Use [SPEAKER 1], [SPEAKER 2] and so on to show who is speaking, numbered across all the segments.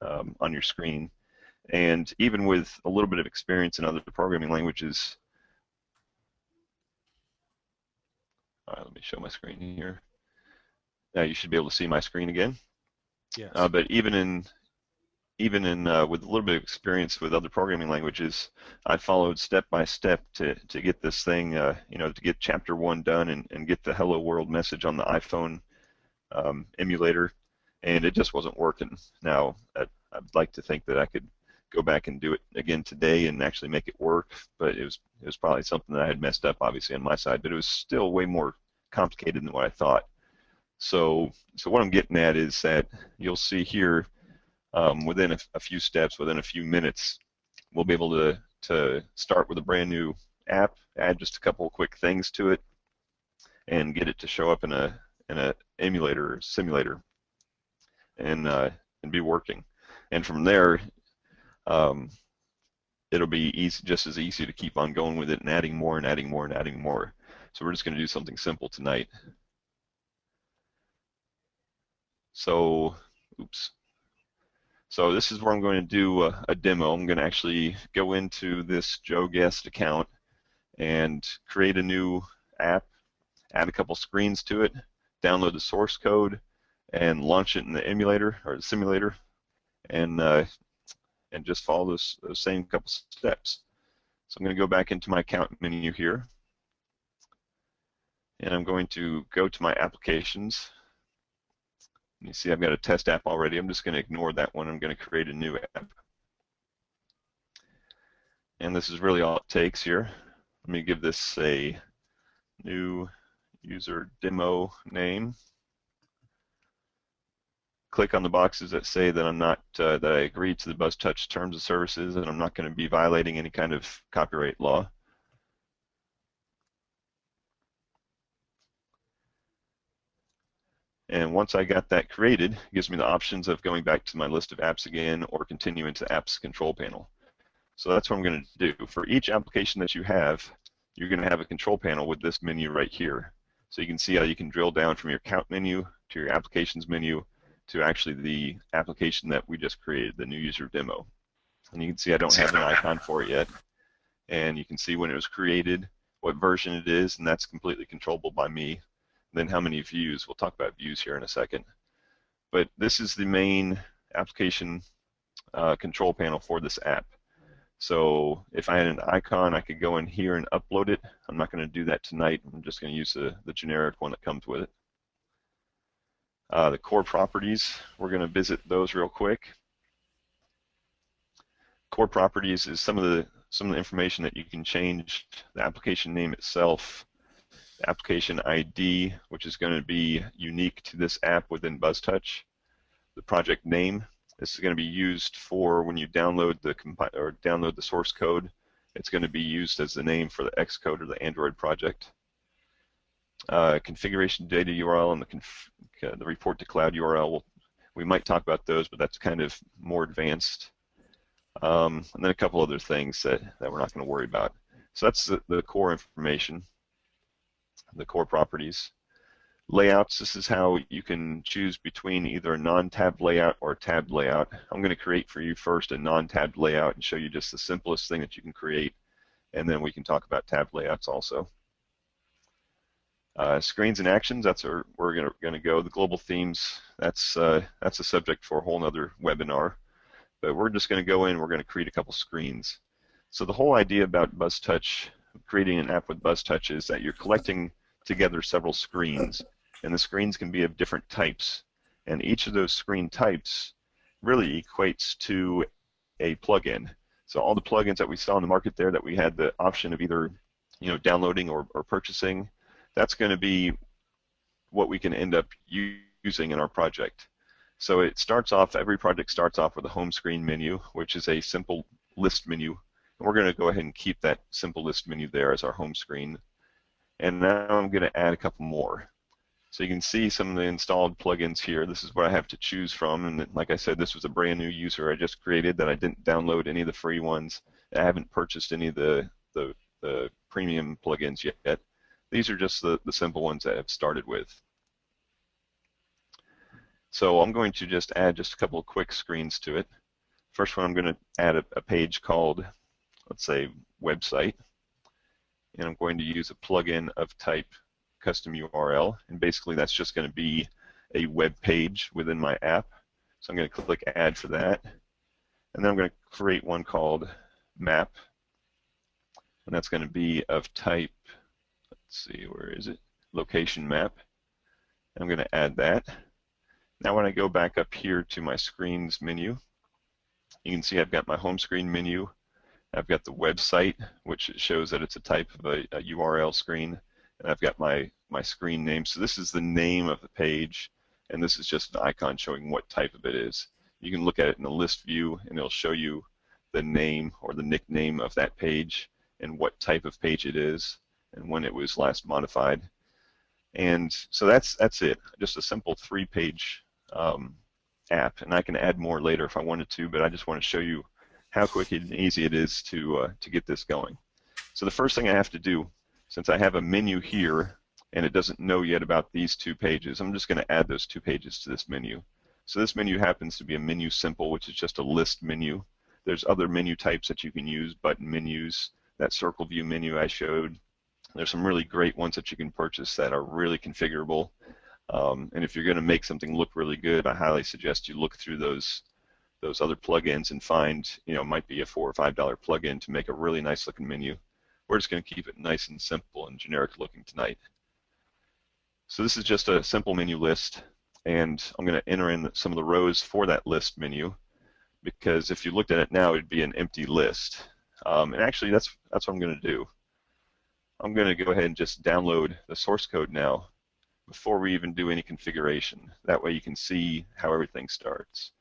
[SPEAKER 1] on your screen. And even with a little bit of experience in other programming languages, let me show my screen here. Now you should be able to see my screen again.
[SPEAKER 2] Yes.
[SPEAKER 1] But even in with a little bit of experience with other programming languages, I followed step by step to get this thing, to get chapter 1 done and get the hello world message on the iPhone emulator, and it just wasn't working. Now, I'd like to think that I could go back and do it again today and actually make it work, but it was probably something that I had messed up, obviously, on my side, but it was still way more complicated than what I thought. So what I'm getting at is that you'll see here, within a few steps, within a few minutes, we'll be able to start with a brand new app, add just a couple of quick things to it, and get it to show up in a emulator or simulator, and be working. And from there, it'll be just as easy to keep on going with it and adding more and adding more and adding more. So we're just going to do something simple tonight. So, oops. So this is where I'm going to do a demo. I'm going to actually go into this Joe Guest account and create a new app, add a couple screens to it, download the source code, and launch it in the emulator or the simulator, and just follow those same couple steps. So I'm going to go back into my account menu here, and I'm going to go to my applications. You see I've got a test app already. I'm just going to ignore that one. I'm going to create a new app. And this is really all it takes here. Let me give this a new user demo name. Click on the boxes that say that I'm not that I agree to the Buzztouch terms of services and I'm not going to be violating any kind of copyright law. And once I got that created, it gives me the options of going back to my list of apps again or continue into apps control panel. So that's what I'm going to do. For each application that you have, you're going to have a control panel with this menu right here. So you can see how you can drill down from your account menu to your applications menu to actually the application that we just created, the new user demo. And you can see I don't have an icon for it yet. And you can see when it was created, what version it is, and that's completely controllable by me. Then how many views. We'll talk about views here in a second. But this is the main application control panel for this app. So if I had an icon, I could go in here and upload it. I'm not going to do that tonight. I'm just going to use the generic one that comes with it. The core properties, we're going to visit those real quick. Core properties is some of the information that you can change. The application name itself, the application ID, which is going to be unique to this app within Buzztouch. The project name, this is going to be used for when you download the source code. It's going to be used as the name for the Xcode or the Android project. Configuration data URL and the report to cloud URL. We might talk about those, but that's kind of more advanced. And then a couple other things that we're not going to worry about. So that's the core information, the core properties. Layouts, this is how you can choose between either a non-tabbed layout or a tabbed layout. I'm going to create for you first a non-tabbed layout and show you just the simplest thing that you can create, and then we can talk about tabbed layouts also. Screens and actions, that's where we're going to go. The global themes, that's a subject for a whole other webinar. But we're just going to go in, we're going to create a couple screens. So the whole idea about Buzztouch, creating an app with Buzztouch, is that you're collecting together several screens, and the screens can be of different types, and each of those screen types really equates to a plugin. So all the plugins that we saw in the market there that we had the option of either downloading or purchasing, that's going to be what we can end up using in our project. So it starts off, every project starts off with a home screen menu, which is a simple list menu, and we're going to go ahead and keep that simple list menu there as our home screen. And now I'm going to add a couple more. So you can see some of the installed plugins here. This is what I have to choose from, and like I said, this was a brand new user I just created that I didn't download any of the free ones. I haven't purchased any of the premium plugins yet. These are just the simple ones that I've started with. So I'm going to just add just a couple of quick screens to it. First one, I'm going to add a page called, let's say, website, and I'm going to use a plugin of type custom URL, and basically that's just going to be a web page within my app. So I'm going to click add for that, and then I'm going to create one called map, and that's going to be of type, let's see, where is it? Location map. I'm going to add that. Now when I go back up here to my screens menu, you can see I've got my home screen menu. I've got the website, which shows that it's a type of a URL screen, and I've got my screen name. So this is the name of the page, and this is just an icon showing what type of it is. You can look at it in the list view, and it'll show you the name or the nickname of that page and what type of page it is and when it was last modified. And so that's it, just a simple 3-page app, and I can add more later if I wanted to, but I just want to show you how quick and easy it is to get this going. So the first thing I have to do, since I have a menu here and it doesn't know yet about these 2 pages, I'm just going to add those 2 pages to this menu. So this menu happens to be a menu simple, which is just a list menu. There's other menu types that you can use, button menus, that circle view menu I showed. There's some really great ones that you can purchase that are really configurable. And if you're going to make something look really good, I highly suggest you look through those other plugins and find, it might be a $4 or $5 plugin to make a really nice looking menu. We're just going to keep it nice and simple and generic looking tonight. So this is just a simple menu list, and I'm going to enter in some of the rows for that list menu, because if you looked at it now, it'd be an empty list. And actually, that's what I'm going to do. I'm going to go ahead and just download the source code now before we even do any configuration. That way you can see how everything starts.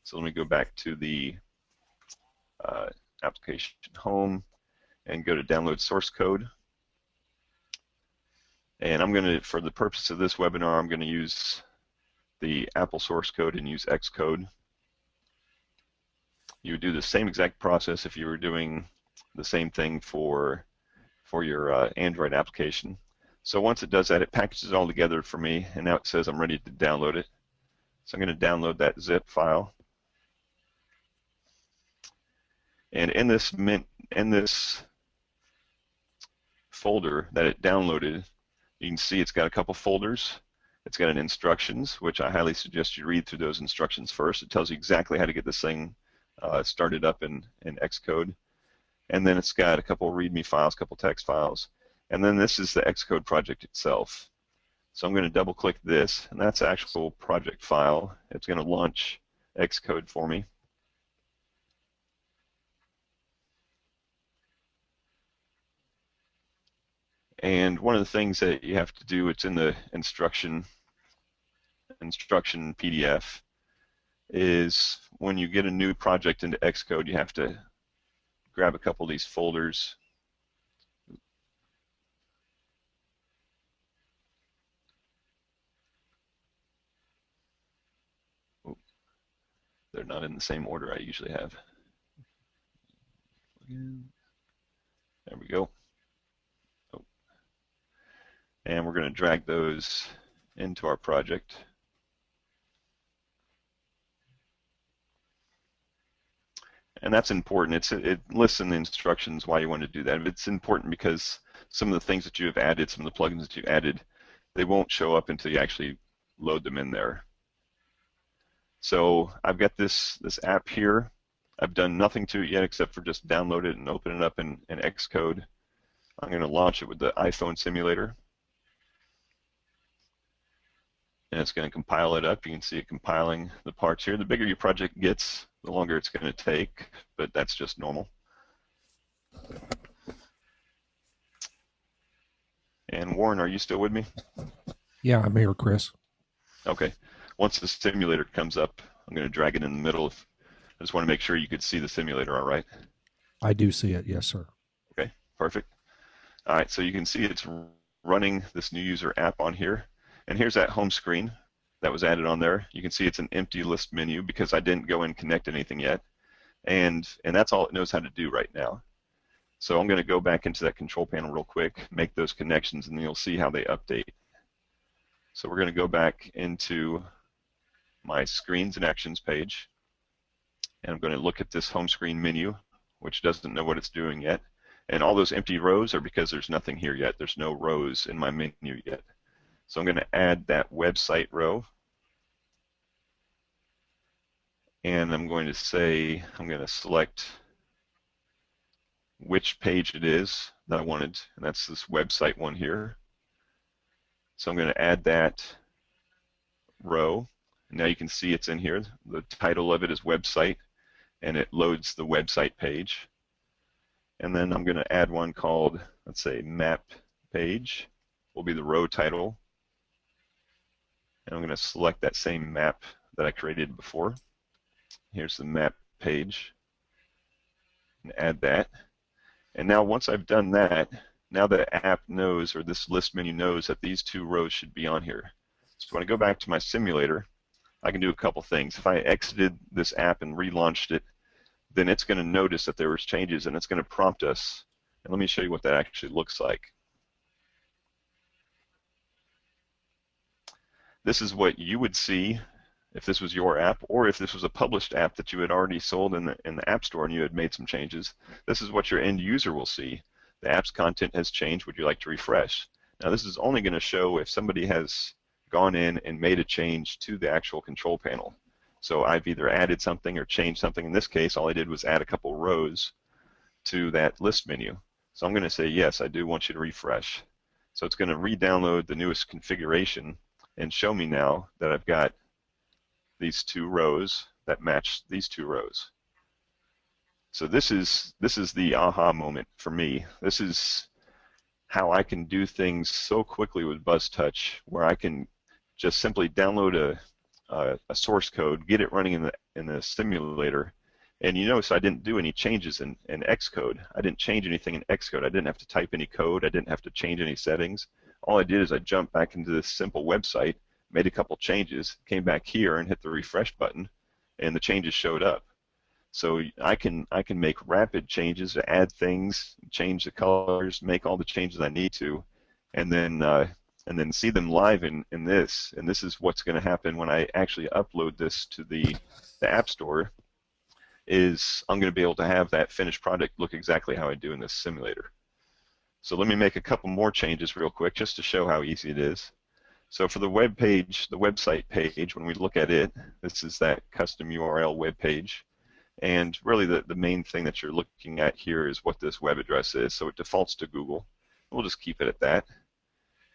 [SPEAKER 1] So let me go back to the application home and go to download source code. And I'm going to, for the purpose of this webinar, I'm going to use the Apple source code and use Xcode. You would do the same exact process if you were doing the same thing for your Android application. So once it does that, it packages it all together for me, and now it says I'm ready to download it. So I'm going to download that zip file. And in this folder that it downloaded, you can see it's got a couple folders. It's got an instructions, which I highly suggest you read through those instructions first. It tells you exactly how to get this thing started up in Xcode. And then it's got a couple README files, a couple text files. And then this is the Xcode project itself. So I'm going to double click this, and that's the actual project file. It's going to launch Xcode for me. And one of the things that you have to do, it's in the instruction PDF, is when you get a new project into Xcode, you have to grab a couple of these folders. Oh, they're not in the same order I usually have. There we go. Oh. And we're going to drag those into our project. And that's important. It lists in the instructions why you want to do that. It's important because some of the things that you have added, some of the plugins that you added, they won't show up until you actually load them in there. So I've got this app here. I've done nothing to it yet except for just download it and open it up in Xcode. I'm going to launch it with the iPhone simulator. And it's going to compile it up. You can see it compiling the parts here. The bigger your project gets, the longer it's going to take, but that's just normal. And Warren, are you still with me?
[SPEAKER 2] Yeah, I'm here, Chris.
[SPEAKER 1] Okay. Once the simulator comes up, I'm going to drag it in the middle. I just want to make sure you could see the simulator all right.
[SPEAKER 2] I do see it, yes, sir.
[SPEAKER 1] Okay, perfect. All right, so you can see it's running this new user app on here. And here's that home screen that was added on there. You can see it's an empty list menu because I didn't go and connect anything yet. And that's all it knows how to do right now. So I'm going to go back into that control panel real quick, make those connections, and then you'll see how they update. So we're going to go back into my screens and actions page, and I'm going to look at this home screen menu, which doesn't know what it's doing yet. And all those empty rows are because there's nothing here yet. There's no rows in my menu yet. So I'm going to add that website row. And I'm going to say, I'm going to select which page it is that I wanted, and that's this website one here. So I'm going to add that row. Now you can see it's in here. The title of it is website, and it loads the website page. And then I'm going to add one called, let's say, map page, will be the row title. And I'm going to select that same map that I created before. Here's the map page, and add that. And now once I've done that, now the app knows, or this list menu knows, that these two rows should be on here. So when I go back to my simulator, I can do a couple things. If I exited this app and relaunched it, then it's going to notice that there was changes, and it's going to prompt us. And let me show you what that actually looks like. This is what you would see if this was your app, or if this was a published app that you had already sold in the App Store and you had made some changes. This is what your end user will see. The app's content has changed. Would you like to refresh? Now this is only going to show if somebody has gone in and made a change to the actual control panel. So I've either added something or changed something. In this case, all I did was add a couple rows to that list menu. So I'm going to say, yes, I do want you to refresh. So it's going to re-download the newest configuration and show me now that I've got these two rows that match these two rows. So this is the aha moment for me. This is how I can do things so quickly with Buzztouch, where I can just simply download a source code, get it running in the simulator, and you notice I didn't do any changes in Xcode. I didn't change anything in Xcode. I didn't have to type any code. I didn't have to change any settings. All I did is I jumped back into this simple website, made a couple changes, came back here and hit the refresh button, and the changes showed up. So I can make rapid changes, add things, change the colors, make all the changes I need to, and then see them live in this. And this is what's going to happen when I actually upload this to the App Store. Is I'm going to be able to have that finished product look exactly how I do in this simulator. So let me make a couple more changes real quick just to show how easy it is. So for the web page, the website page, when we look at it, this is that custom URL web page. And really the main thing that you're looking at here is what this web address is. So it defaults to Google. We'll just keep it at that.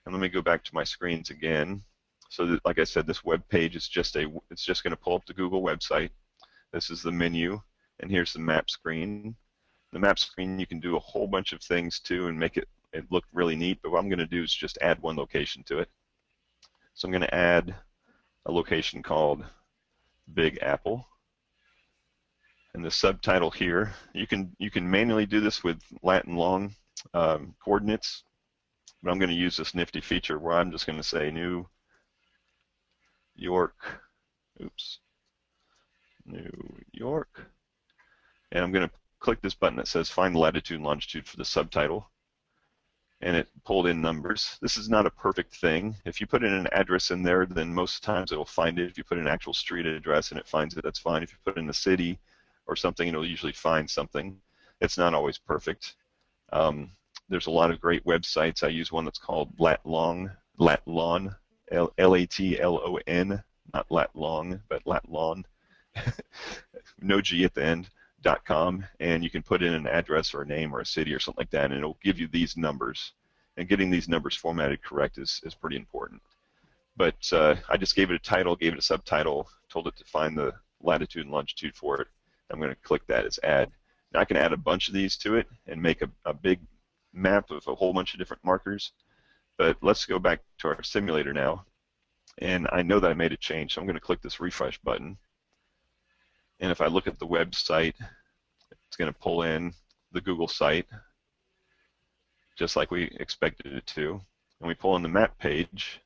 [SPEAKER 1] And let me go back to my screens again. So that, like I said, this web page is it's just going to pull up the Google website. This is the menu, and here's the map screen. The map screen, you can do a whole bunch of things too and make it look really neat, but what I'm going to do is just add one location to it. So I'm going to add a location called Big Apple. And the subtitle here, you can manually do this with Latin long coordinates, but I'm going to use this nifty feature where I'm just going to say New York, New York, and I'm going to click this button that says find latitude and longitude for the subtitle, and it pulled in numbers. This is not a perfect thing. If you put in an address in there, then most times it'll find it. If you put in an actual street address and it finds it, that's fine. If you put in the city or something, it'll usually find something. It's not always perfect. There's a lot of great websites. I use one that's called Latlon, Latlon, not Latlong, but Latlon, no G at the end, .com, and you can put in an address or a name or a city or something like that, and it'll give you these numbers. And getting these numbers formatted correct is pretty important. But I just gave it a title, gave it a subtitle, told it to find the latitude and longitude for it. I'm going to click that as add. Now I can add a bunch of these to it and make a big map of a whole bunch of different markers. But let's go back to our simulator now. And I know that I made a change, so I'm going to click this refresh button. And if I look at the website, it's going to pull in the Google site, just like we expected it to. And we pull in the map page.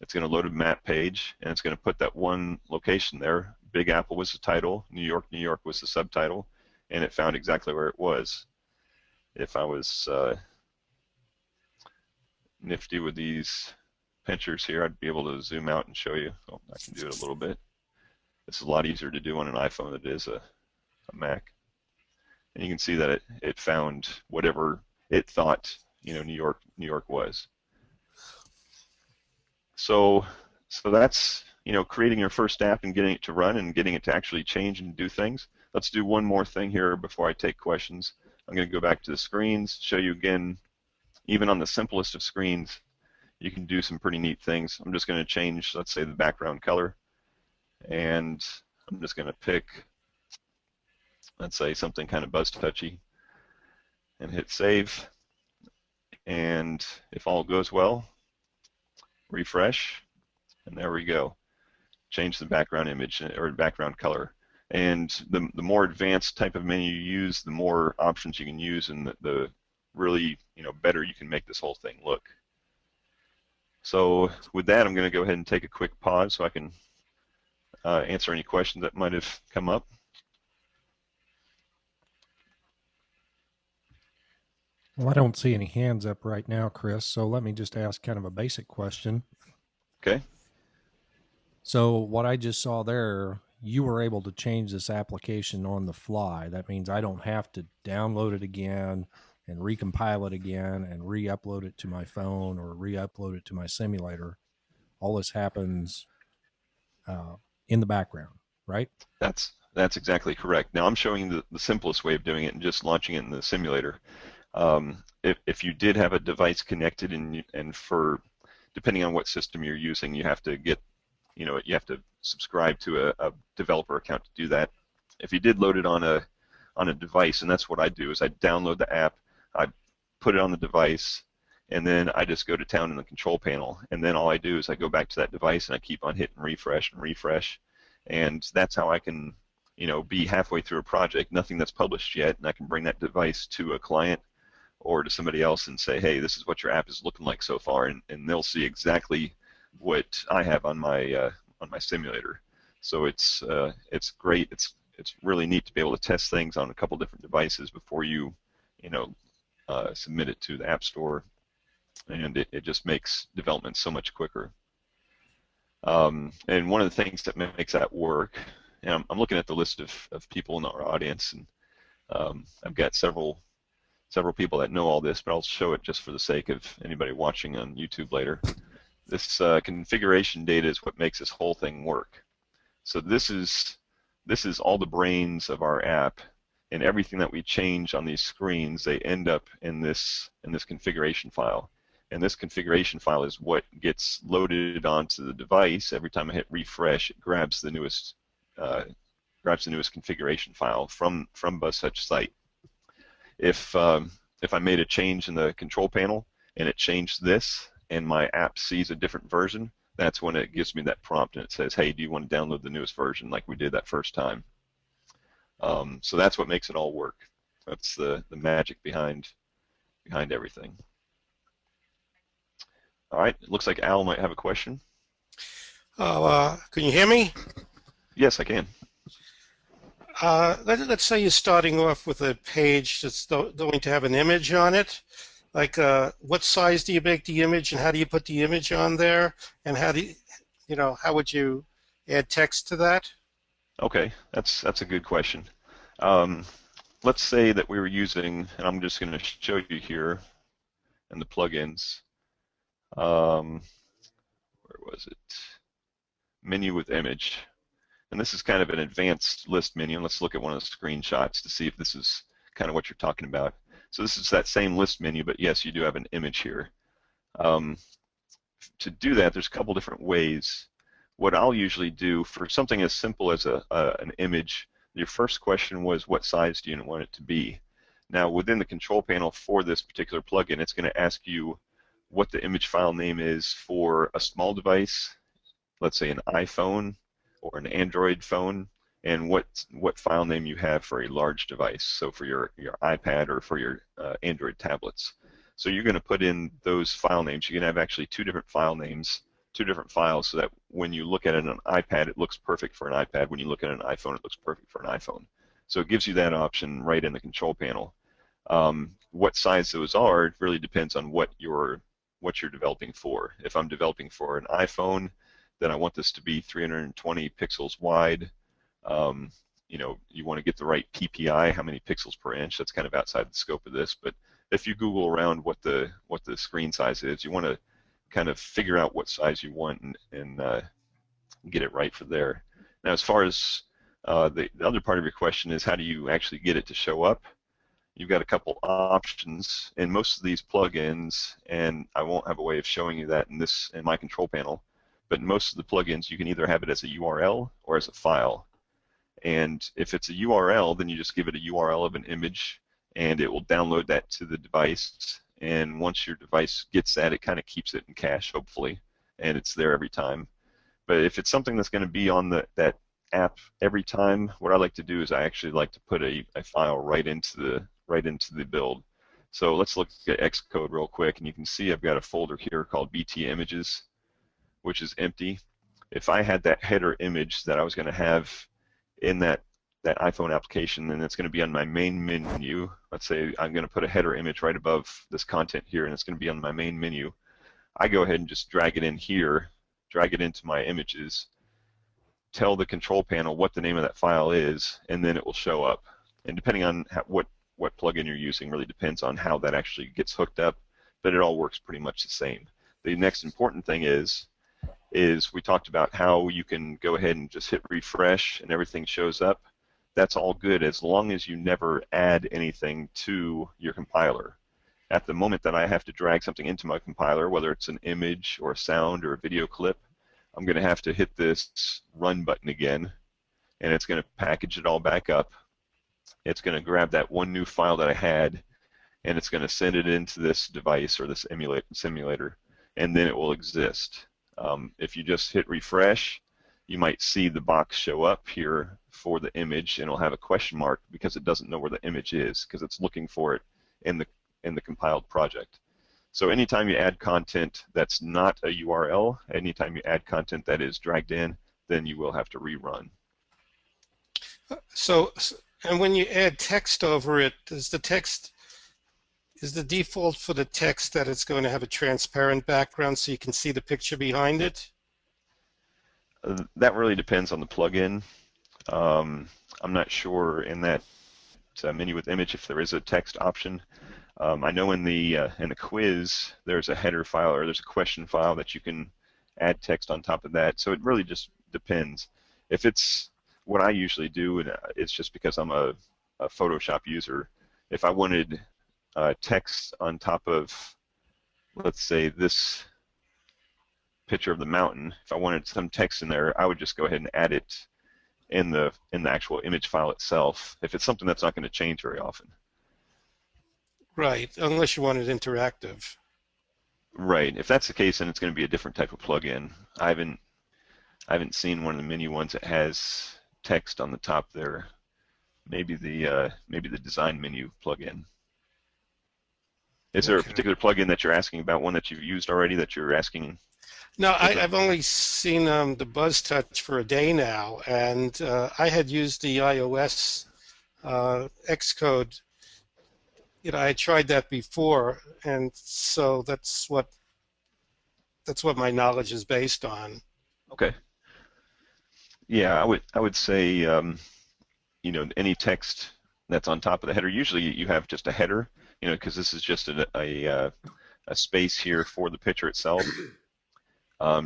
[SPEAKER 1] It's going to load a map page, and it's going to put that one location there. Big Apple was the title, New York, New York was the subtitle, and it found exactly where it was. If I was nifty with these pinchers here, I'd be able to zoom out and show you. So I can do it a little bit. This is a lot easier to do on an iPhone than it is a Mac. And you can see that it found whatever it thought, New York was. So that's, creating your first app and getting it to run and getting it to actually change and do things. Let's do one more thing here before I take questions. I'm going to go back to the screens, show you again, even on the simplest of screens, you can do some pretty neat things. I'm just going to change, let's say, the background color, and I'm just going to pick, let's say, something kind of Buzztouchy, and hit save. And if all goes well, refresh, and there we go. Change the background image or background color. And the more advanced type of menu you use, the more options you can use, and the really better you can make this whole thing look. So with that, I'm going to go ahead and take a quick pause so I can answer any questions that might have come up.
[SPEAKER 2] Well, I don't see any hands up right now, Chris. So let me just ask kind of a basic question.
[SPEAKER 1] Okay.
[SPEAKER 2] So what I just saw there, you were able to change this application on the fly. That means I don't have to download it again and recompile it again and re-upload it to my phone or re-upload it to my simulator. All this happens in the background, right?
[SPEAKER 1] That's exactly correct. Now I'm showing the simplest way of doing it and just launching it in the simulator. If you did have a device connected and for depending on what system you're using, you have to get you have to subscribe to a developer account to do that. If you did load it on a device, and that's what I do, is I download the app, I put it on the device, and then I just go to town in the control panel, and then all I do is I go back to that device and I keep on hitting refresh and refresh, and that's how I can be halfway through a project, nothing that's published yet, and I can bring that device to a client or to somebody else and say, hey, this is what your app is looking like so far, and they'll see exactly what I have on my simulator. So it's great. It's really neat to be able to test things on a couple different devices before you submit it to the App Store, and it just makes development so much quicker. And one of the things that makes that work, and I'm looking at the list of people in our audience, and I've got several people that know all this, but I'll show it just for the sake of anybody watching on YouTube later. This configuration data is what makes this whole thing work. So this is all the brains of our app, and everything that we change on these screens, they end up in this configuration file. And this configuration file is what gets loaded onto the device. Every time I hit refresh, it grabs the newest configuration file from Buzztouch site. If I made a change in the control panel and it changed this, and my app sees a different version, that's when it gives me that prompt and it says, hey, do you want to download the newest version like we did that first time? So that's what makes it all work. That's the magic behind everything. All right, it looks like Al might have a question.
[SPEAKER 3] Can you hear me?
[SPEAKER 1] Yes, I can.
[SPEAKER 3] Let's say you're starting off with a page that's going to have an image on it. Like, what size do you make the image, and how do you put the image on there, and how do how would you add text to that?
[SPEAKER 1] Okay, that's a good question. Let's say that we were using, and I'm just going to show you here in the plugins. Where was it? Menu with image. And this is kind of an advanced list menu. And let's look at one of the screenshots to see if this is kind of what you're talking about. So this is that same list menu, but yes, you do have an image here. To do that, there's a couple different ways. What I'll usually do for something as simple as an image, your first question was what size do you want it to be? Now within the control panel for this particular plugin, it's going to ask you what the image file name is for a small device, let's say an iPhone or an Android phone, and what file name you have for a large device, so for your iPad or for your Android tablets. So you're going to put in those file names. You're going to have actually two different file names, two different files, so that when you look at it on an iPad, it looks perfect for an iPad. When you look at an iPhone, it looks perfect for an iPhone. So it gives you that option right in the control panel. What size those are really depends on what your what you're developing for. If I'm developing for an iPhone, then I want this to be 320 pixels wide. You know, you want to get the right PPI, how many pixels per inch. That's kind of outside the scope of this, but if you Google around what the screen size is, you want to kind of figure out what size you want and get it right for there. Now, as far as the other part of your question is how do you actually get it to show up? You've got a couple options in most of these plugins, and I won't have a way of showing you that in my control panel, but in most of the plugins you can either have it as a URL or as a file. And if it's a URL, then you just give it a URL of an image, and it will download that to the device. And once your device gets that, it kind of keeps it in cache, hopefully, and it's there every time. But if it's something that's going to be on that app every time, what I like to do is I actually like to put a file right into the build. So let's look at Xcode real quick, and you can see I've got a folder here called BT images, which is empty. If I had that header image that I was going to have in that iPhone application, and it's going to be on my main menu. Let's say I'm going to put a header image right above this content here, and it's going to be on my main menu. I go ahead and just drag it in here, drag it into my images, tell the control panel what the name of that file is, and then it will show up. And depending on what plugin you're using really depends on how that actually gets hooked up, but it all works pretty much the same. The next important thing is we talked about how you can go ahead and just hit refresh and everything shows up. That's all good as long as you never add anything to your compiler. At the moment that I have to drag something into my compiler, whether it's an image or a sound or a video clip, I'm going to have to hit this run button again, and it's going to package it all back up. It's going to grab that one new file that I had, and it's going to send it into this device or this simulator, and then it will exist. If you just hit refresh, you might see the box show up here for the image, and it'll have a question mark because it doesn't know where the image is because it's looking for it in the compiled project. So anytime you add content that's not a URL, anytime you add content that is dragged in, then you will have to rerun.
[SPEAKER 3] So, and when you add text over it, is the default for the text that it's going to have a transparent background so you can see the picture behind it?
[SPEAKER 1] That really depends on the plugin. I'm not sure in that menu with image if there is a text option. I know in the quiz there's a header file or there's a question file that you can add text on top of that. So it really just depends. If it's what I usually do, and it's just because I'm a Photoshop user, if I wanted text on top of, let's say, this picture of the mountain, if I wanted some text in there, I would just go ahead and add it in the actual image file itself if it's something that's not going to change very often.
[SPEAKER 3] Right, unless you want it interactive.
[SPEAKER 1] Right. If that's the case, then it's going to be a different type of plugin. I haven't seen one of the menu ones that has text on the top there. Maybe the design menu plugin. Is there a
[SPEAKER 3] Okay.
[SPEAKER 1] particular plugin that you're asking about, one that you've used already that you're asking?
[SPEAKER 3] No, I've only seen the Buzztouch for a day now, and I had used the iOS Xcode. You know, I tried that before, and so that's what my knowledge is based on.
[SPEAKER 1] Okay. Yeah, I would say you know, any text that's on top of the header. Usually you have just a header, you know, because this is just a space here for the picture itself.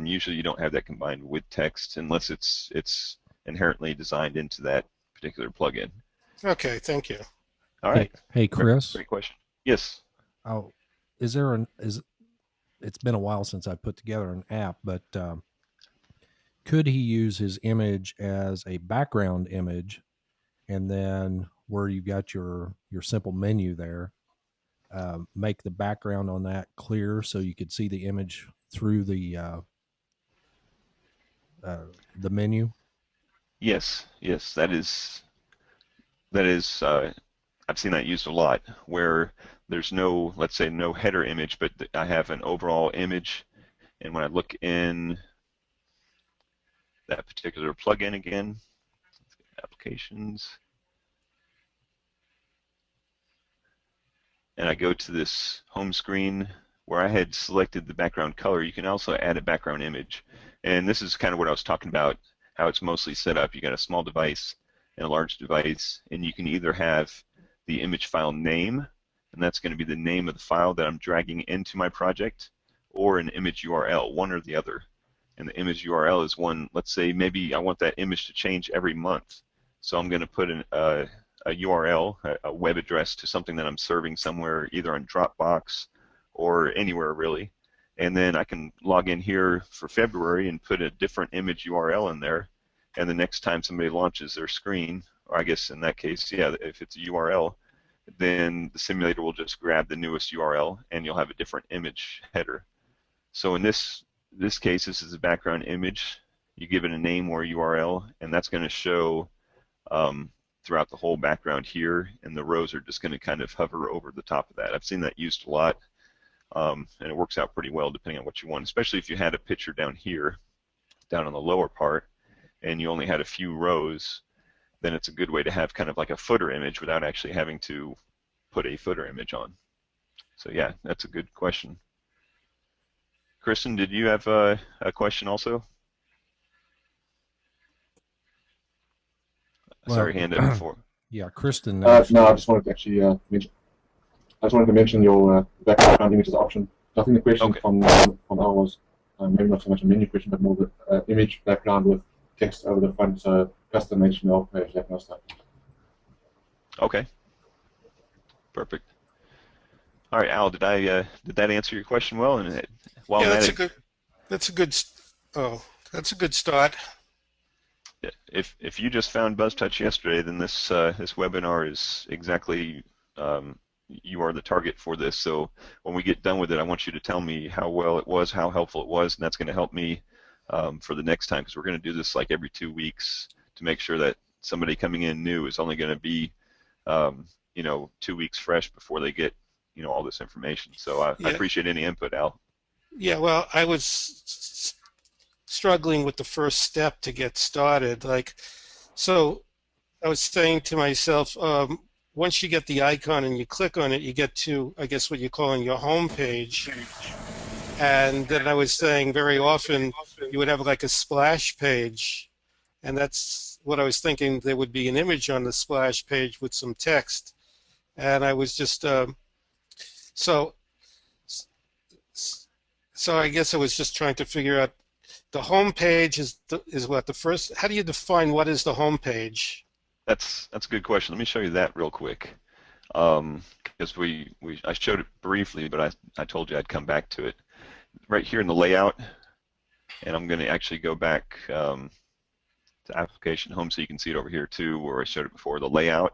[SPEAKER 1] Usually you don't have that combined with text unless it's inherently designed into that particular plugin.
[SPEAKER 3] Okay, thank you.
[SPEAKER 1] All right.
[SPEAKER 2] Hey, Chris.
[SPEAKER 1] Great question. Yes.
[SPEAKER 2] Oh, it's been a while since I put together an app, but could he use his image as a background image, and then where you got your simple menu there, make the background on that clear so you could see the image through the menu?
[SPEAKER 1] Yes. Yes. That is. I've seen that used a lot where there's no, let's say, no header image, but I have an overall image, and when I look in that particular plugin again, applications, and I go to this home screen where I had selected the background color, you can also add a background image. And this is kind of what I was talking about, how it's mostly set up. You got a small device and a large device, and you can either have the image file name, and that's going to be the name of the file that I'm dragging into my project, or an image URL, one or the other. And the image URL is one, let's say maybe I want that image to change every month. So I'm going to put a URL, a web address to something that I'm serving somewhere, either on Dropbox or anywhere really. And then I can log in here for February and put a different image URL in there. And the next time somebody launches their screen, or I guess in that case, yeah, if it's a URL, then the simulator will just grab the newest URL and you'll have a different image header. So in this case, this is a background image. You give it a name or a URL, and that's going to show throughout the whole background here, and the rows are just going to kind of hover over the top of that. I've seen that used a lot, and it works out pretty well depending on what you want, especially if you had a picture down here, down on the lower part, and you only had a few rows, then it's a good way to have kind of like a footer image without actually having to put a footer image on. So yeah, that's a good question. Kristen, did you have a question also?
[SPEAKER 2] Well,
[SPEAKER 1] Sorry, hand up before.
[SPEAKER 2] yeah, Kristen
[SPEAKER 4] No, I
[SPEAKER 2] actually.
[SPEAKER 4] just wanted to actually mention. I just wanted to mention your background images option. I think the question
[SPEAKER 1] Okay.
[SPEAKER 4] from Al was maybe not so much a menu question, but more the image background with text over the front, so custom HTML page, that kind of stuff.
[SPEAKER 1] Okay. Perfect. All right, Al, did that answer your question well? And while
[SPEAKER 3] Yeah,
[SPEAKER 1] I'm at
[SPEAKER 3] that's a
[SPEAKER 1] it,
[SPEAKER 3] good. That's a good. Oh, that's a good start.
[SPEAKER 1] if you just found Buzztouch yesterday, then this webinar is exactly you are the target for this. So when we get done with it, I want you to tell me how well it was, how helpful it was, and that's going to help me for the next time, because we're going to do this like every 2 weeks to make sure that somebody coming in new is only going to be 2 weeks fresh before they get all this information. So I
[SPEAKER 3] Yeah,
[SPEAKER 1] appreciate any input, Al.
[SPEAKER 3] yeah. Well, I was struggling with the first step to get started. So I was saying to myself, once you get the icon and you click on it, you get to, I guess, what you're calling your home page. And then I was saying very often you would have like a splash page. And that's what I was thinking. There would be an image on the splash page with some text. And I was just, so, so I guess I was just trying to figure out the home page is what the first, how do you define what is the home page?
[SPEAKER 1] That's a good question. Let me show you that real quick. Because I showed it briefly, but I told you I'd come back to it. Right here in the layout, and I'm going to actually go back to application home so you can see it over here too, where I showed it before, the layout.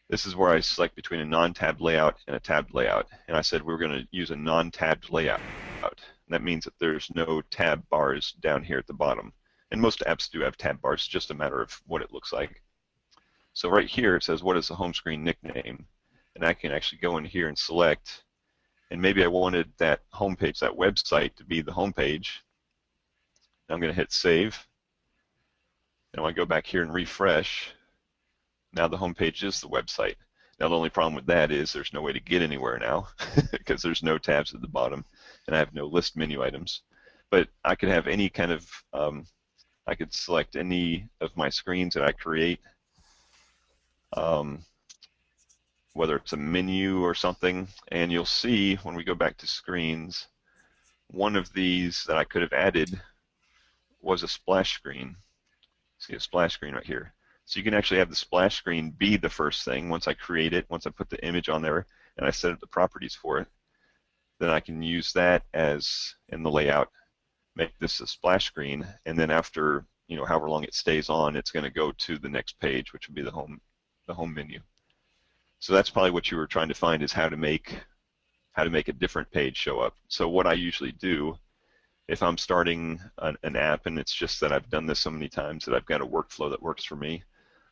[SPEAKER 1] This is where I select between a non-tabbed layout and a tabbed layout. And I said we're going to use a non-tabbed layout. And that means that there's no tab bars down here at the bottom. And most apps do have tab bars, it's just a matter of what it looks like. So right here it says what is the home screen nickname? And I can actually go in here and select, and maybe I wanted that home page, that website, to be the home page. I'm going to hit save. And when I go back here and refresh, now the home page is the website. Now the only problem with that is there's no way to get anywhere now because there's no tabs at the bottom and I have no list menu items. But I could have any kind of, I could select any of my screens that I create, whether it's a menu or something, and you'll see when we go back to screens, one of these that I could have added was a splash screen. See a splash screen right here. So you can actually have the splash screen be the first thing once I create it, once I put the image on there and I set up the properties for it. Then I can use that as in the layout, make this a splash screen, and then after however long it stays on, it's going to go to the next page, which would be the home menu. So that's probably what you were trying to find, is how to make a different page show up. So what I usually do, if I'm starting an app and it's just that I've done this so many times that I've got a workflow that works for me,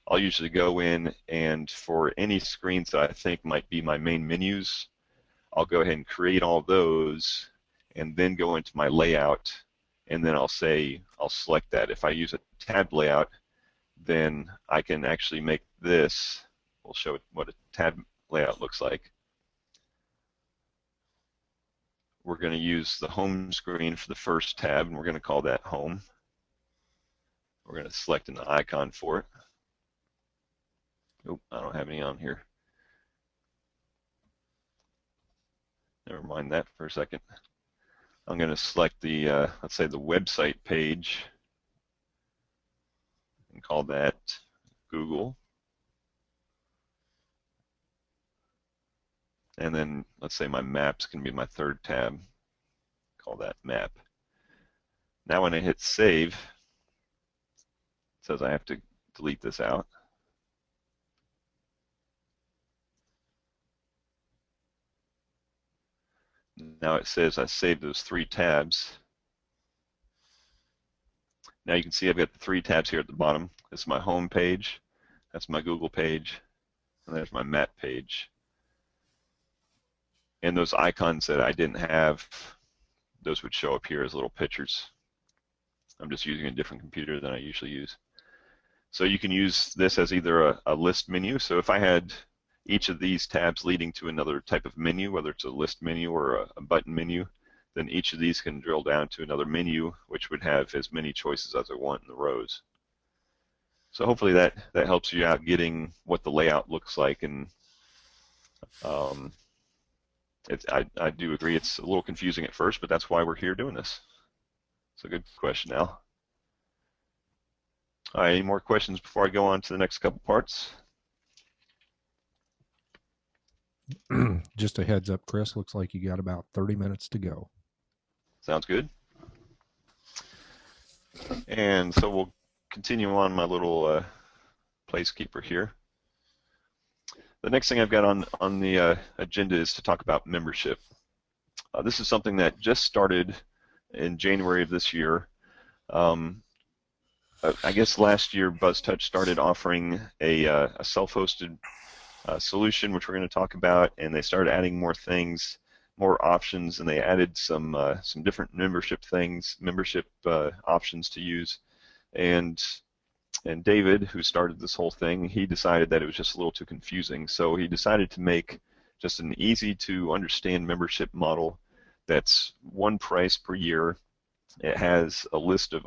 [SPEAKER 1] I'll usually go in and for any screens that I think might be my main menus, I'll go ahead and create all those and then go into my layout, and then I'll select that. If I use a tab layout, then I can actually make this, we'll show what a tab layout looks like. we're going to use the home screen for the first tab, and we're going to call that home. We're going to select an icon for it. Oh, I don't have any on here. Never mind that for a second. I'm going to select the, let's say the website page and call that Google. And then let's say my maps can be my third tab. Call that map. Now when I hit save, it says I have to delete this out. Now it says I saved those 3 tabs. Now you can see I've got the 3 tabs here at the bottom. This is my home page, that's my Google page, and there's my map page. And those icons that I didn't have, those would show up here as little pictures. I'm just using a different computer than I usually use. So you can use this as either a list menu. So if I had each of these tabs leading to another type of menu, whether it's a list menu or a button menu, then each of these can drill down to another menu, which would have as many choices as I want in the rows. So hopefully that helps you out getting what the layout looks like. And I do agree it's a little confusing at first, but that's why we're here doing this. It's a good question, Al. All right, any more questions before I go on to the next couple parts?
[SPEAKER 2] Just a heads up, Chris, looks like you got about 30 minutes to go.
[SPEAKER 1] Sounds good. And so we'll continue on my little placekeeper here. The next thing I've got on the agenda is to talk about membership. This is something that just started in January of this year. I guess last year Buzztouch started offering a self-hosted solution, which we're going to talk about, and they started adding more things, more options, and they added some different membership options to use. And David, who started this whole thing, he decided that it was just a little too confusing, so he decided to make just an easy to understand membership model that's one price per year. It has a list of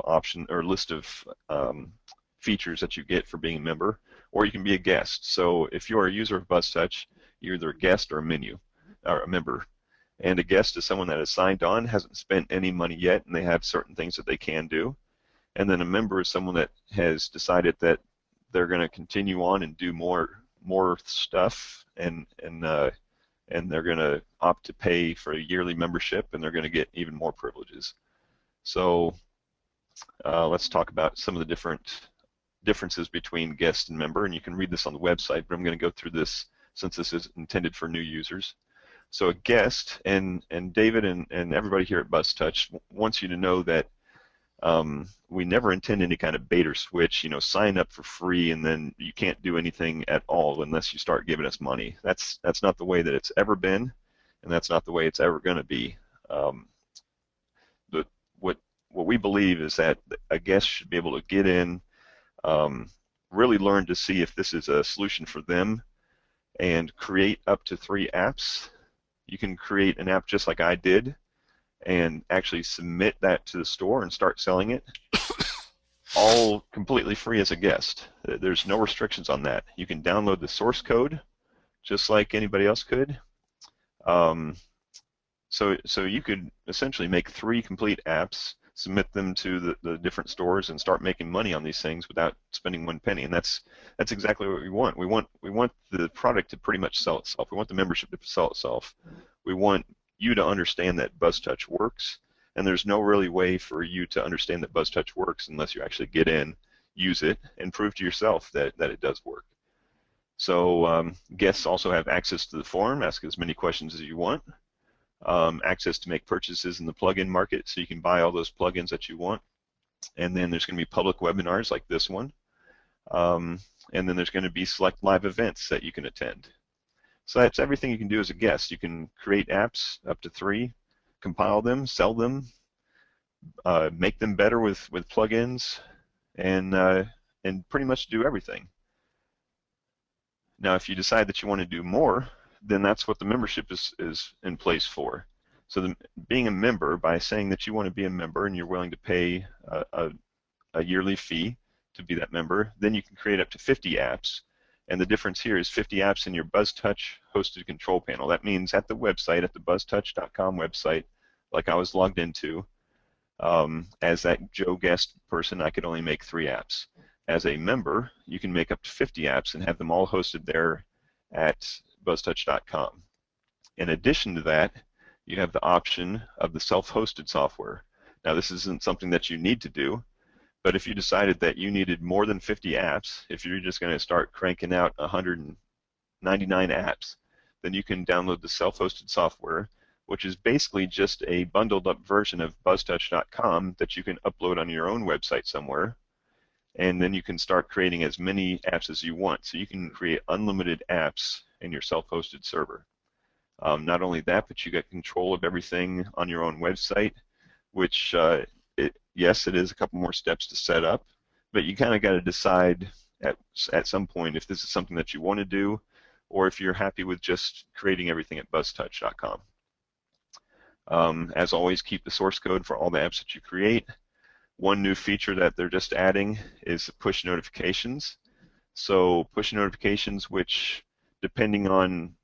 [SPEAKER 1] features that you get for being a member, or you can be a guest. So if you are a user of Buzztouch, you're either a guest or a member. And a guest is someone that has signed on, hasn't spent any money yet, and they have certain things that they can do. And then a member is someone that has decided that they're going to continue on and do more stuff, and they're going to opt to pay for a yearly membership, and they're going to get even more privileges. So let's talk about some of the differences between guest and member, and you can read this on the website, but I'm going to go through this since this is intended for new users. So a guest, and David and everybody here at Buzztouch wants you to know that we never intend any kind of bait or switch, sign up for free and then you can't do anything at all unless you start giving us money. That's not the way that it's ever been, and that's not the way it's ever going to be. What we believe is that a guest should be able to get in, really learn to see if this is a solution for them, and create up to 3 apps. You can create an app just like I did and actually submit that to the store and start selling it, all completely free as a guest. There's no restrictions on that. You can download the source code just like anybody else could. So you could essentially make 3 complete apps, submit them to the different stores, and start making money on these things without spending 1 penny. And that's exactly what we want. We want the product to pretty much sell itself. We want the membership to sell itself. We want you to understand that Buzztouch works, and there's no really way for you to understand that Buzztouch works unless you actually get in, use it, and prove to yourself that it does work. So guests also have access to the forum, ask as many questions as you want. Access to make purchases in the plugin market, so you can buy all those plugins that you want. And then there's going to be public webinars like this one. And then there's going to be select live events that you can attend. So that's everything you can do as a guest. You can create apps up to 3, compile them, sell them, make them better with plugins, and pretty much do everything. Now, if you decide that you want to do more, then that's what the membership is in place for. So being a member, by saying that you want to be a member and you're willing to pay a yearly fee to be that member, then you can create up to 50 apps. And the difference here is 50 apps in your Buzztouch hosted control panel. That means at the website, at the buzztouch.com website, like I was logged into, as that Joe guest person, I could only make 3 apps. As a member, you can make up to 50 apps and have them all hosted there at buzztouch.com. In addition to that, you have the option of the self-hosted software. Now, this isn't something that you need to do, but if you decided that you needed more than 50 apps, if you're just going to start cranking out 199 apps, then you can download the self-hosted software, which is basically just a bundled up version of buzztouch.com that you can upload on your own website somewhere, and then you can start creating as many apps as you want. So you can create unlimited apps in your self-hosted server. Not only that, but you get control of everything on your own website, which yes, it is a couple more steps to set up, but you kind of got to decide at some point if this is something that you want to do, or if you're happy with just creating everything at buzztouch.com. As always, keep the source code for all the apps that you create. One new feature that they're just adding is push notifications. So push notifications, which depending on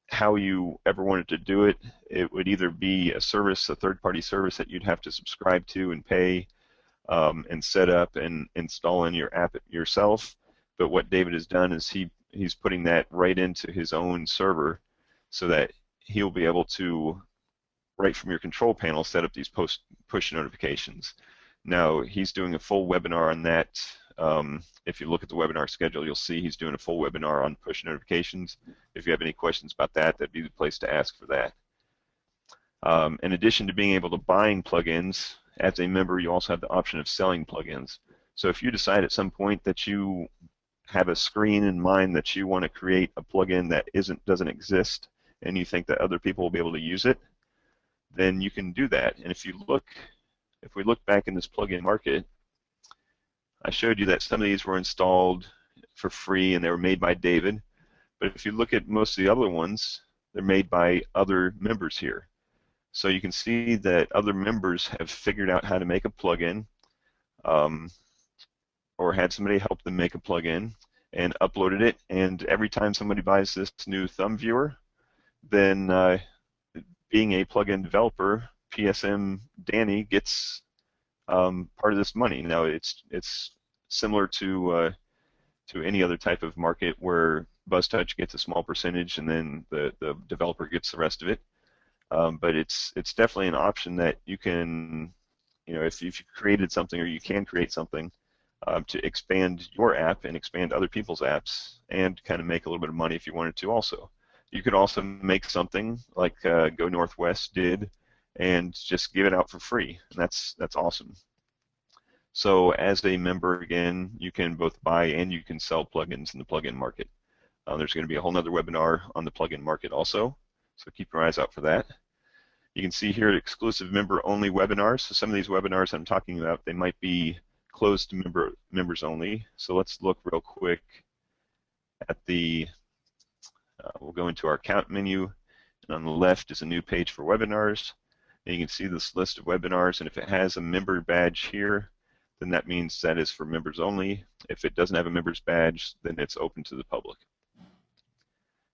[SPEAKER 1] how you ever wanted to do it, it would either be a service, a third-party service that you'd have to subscribe to and pay and set up and install in your app yourself. But what David has done is he's putting that right into his own server so that he'll be able to, right from your control panel, set up these push notifications. Now, he's doing a full webinar on that. If you look at the webinar schedule, you'll see he's doing a full webinar on push notifications. If you have any questions about that, that'd be the place to ask for that. In addition to being able to buying plugins, as a member, you also have the option of selling plugins. So if you decide at some point that you have a screen in mind that you want to create a plugin that doesn't exist, and you think that other people will be able to use it, then you can do that. And if we look back in this plugin market, I showed you that some of these were installed for free and they were made by David. But if you look at most of the other ones, they're made by other members here. So you can see that other members have figured out how to make a plugin, or had somebody help them make a plugin and uploaded it. And every time somebody buys this new thumb viewer, then being a plugin developer, PSM Danny gets part of this money. Now it's similar to any other type of market where Buzztouch gets a small percentage and then the developer gets the rest of it. But it's definitely an option that you can, if you created something or you can create something to expand your app and expand other people's apps and kind of make a little bit of money if you wanted to also. You could also make something like Go Northwest did and just give it out for free, and that's awesome. So as a member, again, you can both buy and you can sell plugins in the plugin market. There's going to be a whole other webinar on the plugin market also, so keep your eyes out for that. You can see here exclusive member-only webinars. So some of these webinars I'm talking about, they might be closed to members only. So let's look real quick at the, we'll go into our account menu, and on the left is a new page for webinars. And you can see this list of webinars, and if it has a member badge here, then that means that is for members only. If it doesn't have a members badge, then it's open to the public.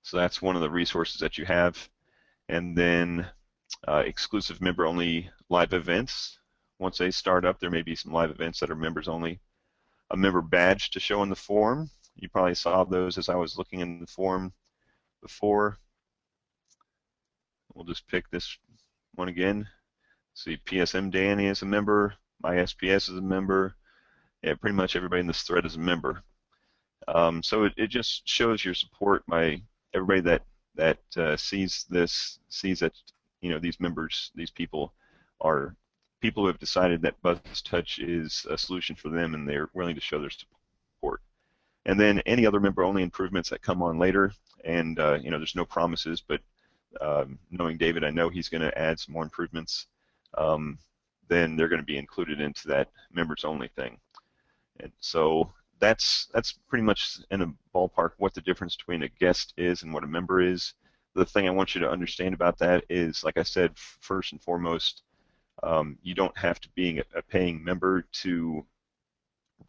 [SPEAKER 1] So that's one of the resources that you have. And then exclusive member-only live events. Once they start up, there may be some live events that are members only. A member badge to show in the form. You probably saw those as I was looking in the form before. We'll just pick this one again. See, PSM Danny is a member. My SPS is a member. Yeah, pretty much everybody in this thread is a member. So it just shows your support by everybody that sees this, sees that these members, these people are people who have decided that Buzztouch is a solution for them, and they're willing to show their support. And then any other member-only improvements that come on later, and there's no promises, but knowing David, I know he's going to add some more improvements. Then they're going to be included into that members-only thing. And so that's pretty much in a ballpark what the difference between a guest is and what a member is. the thing I want you to understand about that is, like I said, first and foremost, you don't have to be a paying member to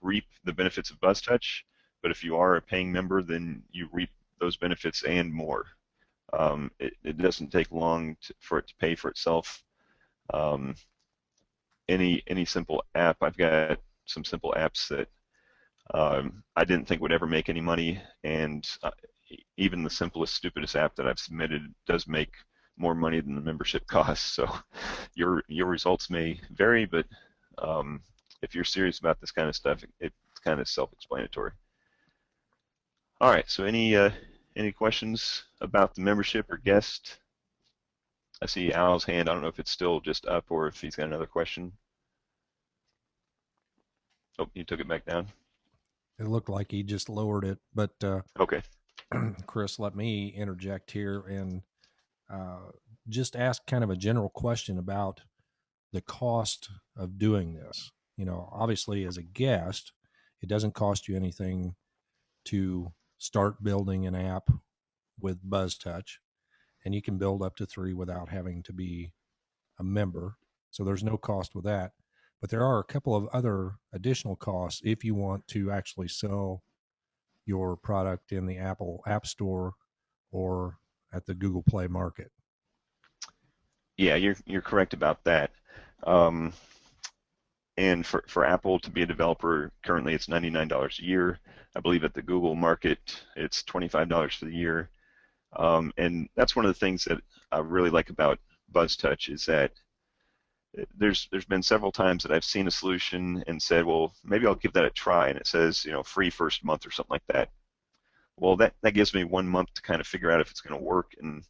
[SPEAKER 1] reap the benefits of Buzztouch, but if you are a paying member, then you reap those benefits and more. It doesn't take long for it to pay for itself. Um, any simple app, I've got some simple apps that I didn't think would ever make any money, and even the simplest, stupidest app that I've submitted does make more money than the membership costs. So your results may vary, but if you're serious about this kind of stuff, it's kind of self-explanatory. All right. So any questions about the membership or guest? I see Al's hand. I don't know if it's still just up or if he's got another question. Oh, you took it back down.
[SPEAKER 2] It looked like he just lowered it, but
[SPEAKER 1] Okay.
[SPEAKER 2] Chris, let me interject here and just ask kind of a general question about the cost of doing this. You know, obviously, as a guest, it doesn't cost you anything to start building an app with Buzztouch, and you can build up to 3 without having to be a member. So there's no cost with that. But there are a couple of other additional costs if you want to actually sell your product in the Apple App Store or at the Google Play Market.
[SPEAKER 1] Yeah, you're correct about that. Um, and for Apple to be a developer, currently it's $99 a year. I believe at the Google Market it's $25 for the year. And that's one of the things that I really like about Buzztouch is that there's been several times that I've seen a solution and said, well, maybe I'll give that a try, and it says, free first month or something like that. Well, that gives me 1 month to kind of figure out if it's going to work, and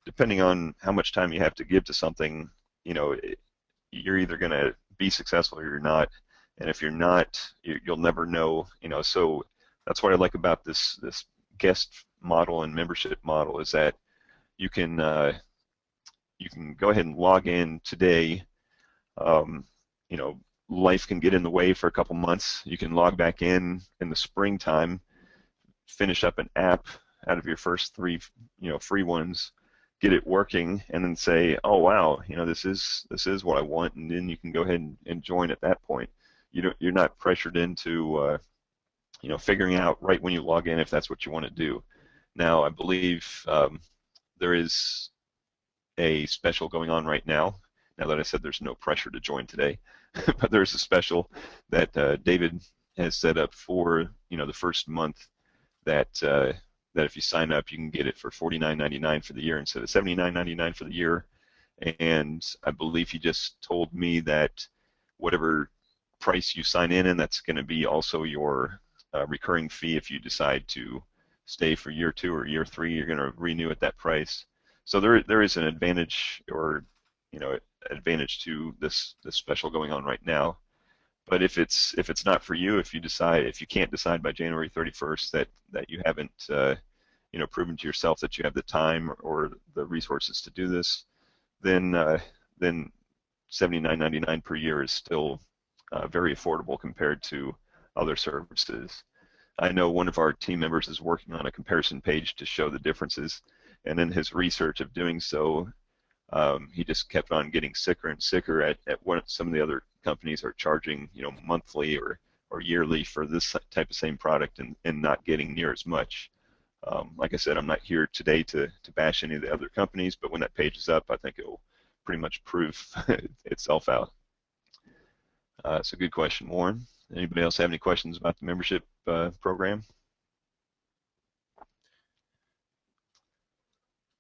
[SPEAKER 1] depending on how much time you have to give to something, you're either going to be successful or you're not. And if you're not, you'll never know. So that's what I like about this guest model and membership model is that you can go ahead and log in today. Um, life can get in the way for a couple months. You can log back in the springtime, finish up an app out of your first 3, free ones, get it working, and then say, oh wow, this is what I want, and then you can go ahead and join at that point. You're not pressured into figuring out right when you log in if that's what you want to do. Now, I believe there is a special going on right now. Now that I said there's no pressure to join today, but there's a special that David has set up for the first month that if you sign up, you can get it for $49.99 for the year instead of $79.99 for the year. And I believe he just told me that whatever price you sign in, that's going to be also your recurring fee if you decide to stay for year 2 or year 3. You're going to renew at that price. So there is an advantage advantage to this special going on right now. But if it's not for you, if you can't decide by January 31st that you haven't proven to yourself that you have the time or the resources to do this, then $79.99 per year is still very affordable compared to other services. I know one of our team members is working on a comparison page to show the differences, and in his research of doing so, he just kept on getting sicker and sicker at what some of the other companies are charging, monthly or yearly for this type of same product and not getting near as much. Like I said, I'm not here today to bash any of the other companies, but when that page is up, I think it will pretty much prove itself out. It's a good question, Warren. Anybody else have any questions about the membership program?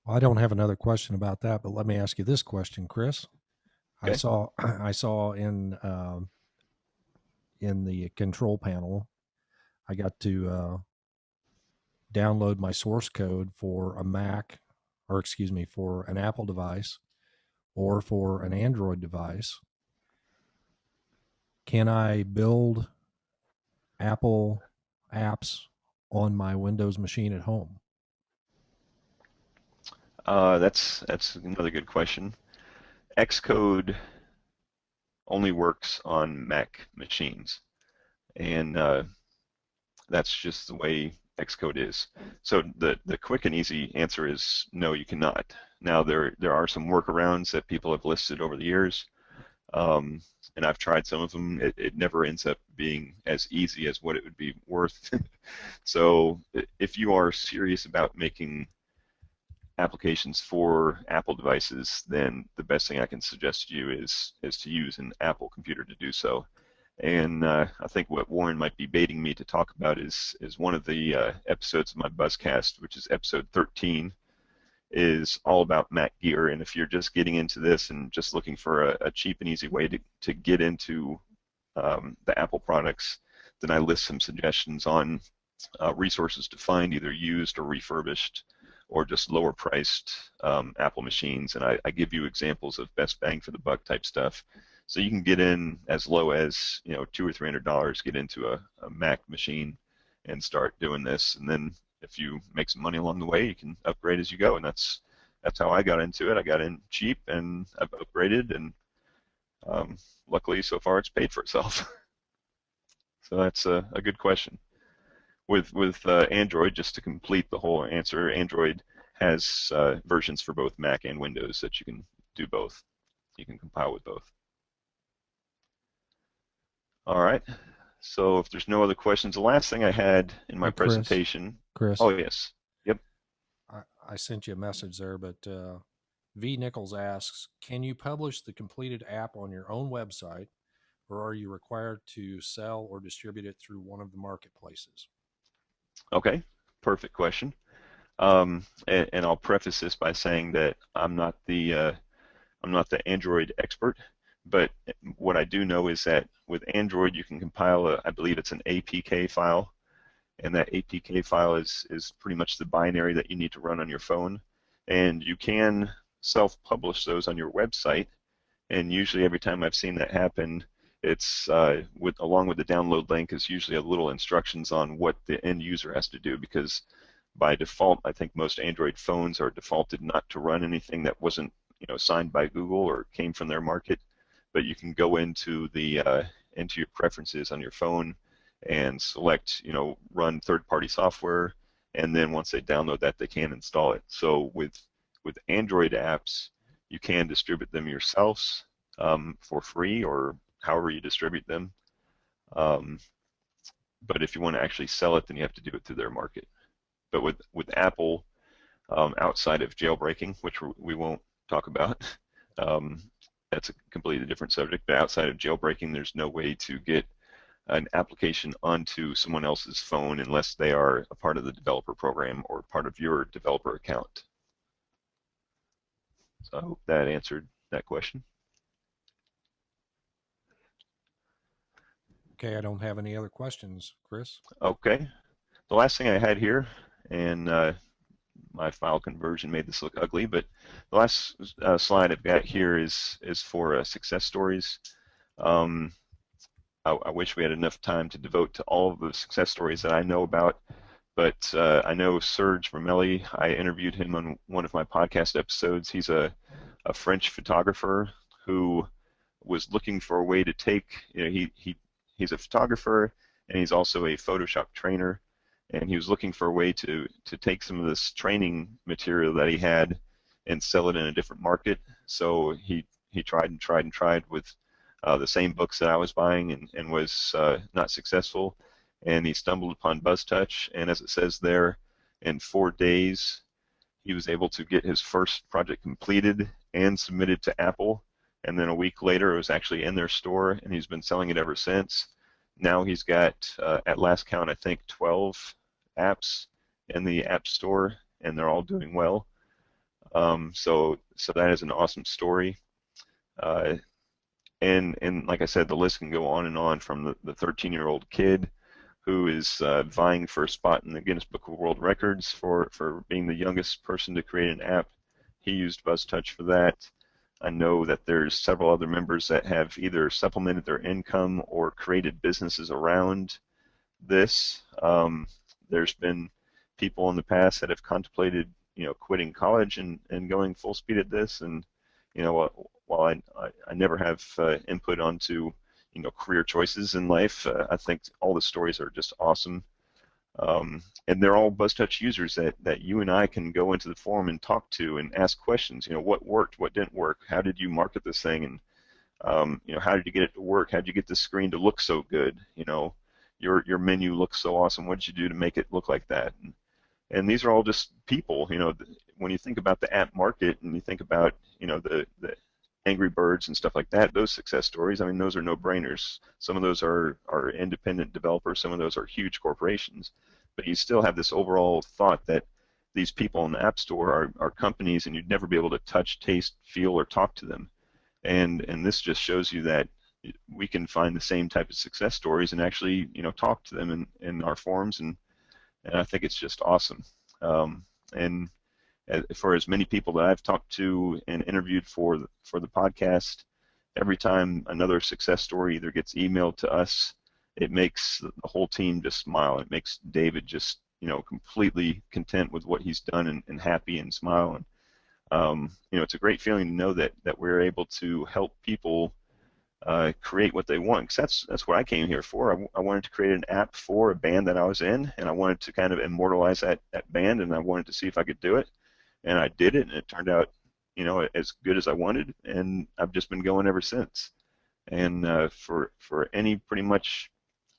[SPEAKER 2] Well, I don't have another question about that, but let me ask you this question, Chris.
[SPEAKER 1] Okay.
[SPEAKER 2] I saw in the control panel, I got to download my source code for a Mac, or excuse me, for an Apple device or for an Android device. Can I build Apple apps on my Windows machine at home?
[SPEAKER 1] That's another good question. Xcode only works on Mac machines, and that's just the way Xcode is. So the quick and easy answer is no, you cannot. Now there are some workarounds that people have listed over the years, and I've tried some of them. It never ends up being as easy as what it would be worth. So if you are serious about making applications for Apple devices, then the best thing I can suggest to you is to use an Apple computer to do so. And I think what Warren might be baiting me to talk about is one of the episodes of my Buzzcast, which is episode 13, is all about Mac gear. And if you're just getting into this and just looking for a cheap and easy way to get into the Apple products, then I list some suggestions on resources to find either used or refurbished or just lower priced Apple machines. And I give you examples of best bang for the buck type stuff. So you can get in as low as $200 or $300, get into a Mac machine and start doing this. And then if you make some money along the way, you can upgrade as you go. And that's how I got into it. I got in cheap and I've upgraded, and luckily so far it's paid for itself. So that's a good question. With Android, just to complete the whole answer, Android has versions for both Mac and Windows that you can do both. You can compile with both. All right. So if there's no other questions, the last thing I had in my presentation.
[SPEAKER 2] Chris.
[SPEAKER 1] Oh, yes. Yep.
[SPEAKER 2] I sent you a message there, but V. Nichols asks, can you publish the completed app on your own website, or are you required to sell or distribute it through one of the marketplaces?
[SPEAKER 1] Okay. Perfect question. And I'll preface this by saying that I'm not the Android expert, but what I do know is that with Android you can compile I believe it's an APK file, and that APK file is pretty much the binary that you need to run on your phone, and you can self-publish those on your website. And usually every time I've seen that happen, it's along with the download link is usually a little instructions on what the end user has to do, because by default I think most Android phones are defaulted not to run anything that wasn't signed by Google or came from their market. But you can go into into your preferences on your phone and select run third-party software, and then once they download that, they can install it. So with Android apps, you can distribute them yourselves for free or however you distribute them. But if you want to actually sell it, then you have to do it through their market. But with Apple, outside of jailbreaking, which we won't talk about, that's a completely different subject. But outside of jailbreaking, there's no way to get an application onto someone else's phone unless they are a part of the developer program or part of your developer account. So I hope that answered that question.
[SPEAKER 2] Okay, I don't have any other questions, Chris.
[SPEAKER 1] Okay. The last thing I had here, and my file conversion made this look ugly, but the last slide I've got here is for success stories. I wish we had enough time to devote to all of the success stories that I know about, but I know Serge Vermelli. I interviewed him on one of my podcast episodes. He's a French photographer who was looking for a way to take, he's a photographer and he's also a Photoshop trainer, and he was looking for a way to take some of this training material that he had and sell it in a different market. So he tried and tried and tried with the same books that I was buying and was not successful. And he stumbled upon Buzztouch, and as it says there, in 4 days he was able to get his first project completed and submitted to Apple. And then a week later it was actually in their store, and he's been selling it ever since. Now he's got, at last count, I think 12 apps in the App Store, and they're all doing well. So that is an awesome story. And like I said, the list can go on and on, from the 13-year-old kid who is vying for a spot in the Guinness Book of World Records for being the youngest person to create an app. He used Buzztouch for that. I know that there's several other members that have either supplemented their income or created businesses around this. There's been people in the past that have contemplated, quitting college and going full speed at this. And, while I never have input onto, career choices in life, I think all the stories are just awesome. And they're all Buzztouch users that you and I can go into the forum and talk to and ask questions. What worked, what didn't work, how did you market this thing, and how did you get it to work? How did you get the screen to look so good? Your menu looks so awesome. What did you do to make it look like that? And these are all just people. When you think about the app market and you think about the Angry Birds and stuff like that, those success stories, I mean, those are no-brainers. Some of those are independent developers. Some of those are huge corporations. But you still have this overall thought that these people in the App Store are companies, and you'd never be able to touch, taste, feel, or talk to them. And this just shows you that we can find the same type of success stories and actually talk to them in our forums, and I think it's just awesome. And for as many people that I've talked to and interviewed for the podcast, every time another success story either gets emailed to us, it makes the whole team just smile. It makes David just completely content with what he's done and happy and smile. And it's a great feeling to know that we're able to help people create what they want. 'Cause that's what I came here for. I wanted to create an app for a band that I was in, and I wanted to kind of immortalize that band, and I wanted to see if I could do it. And I did it, and it turned out, as good as I wanted, and I've just been going ever since. And for any pretty much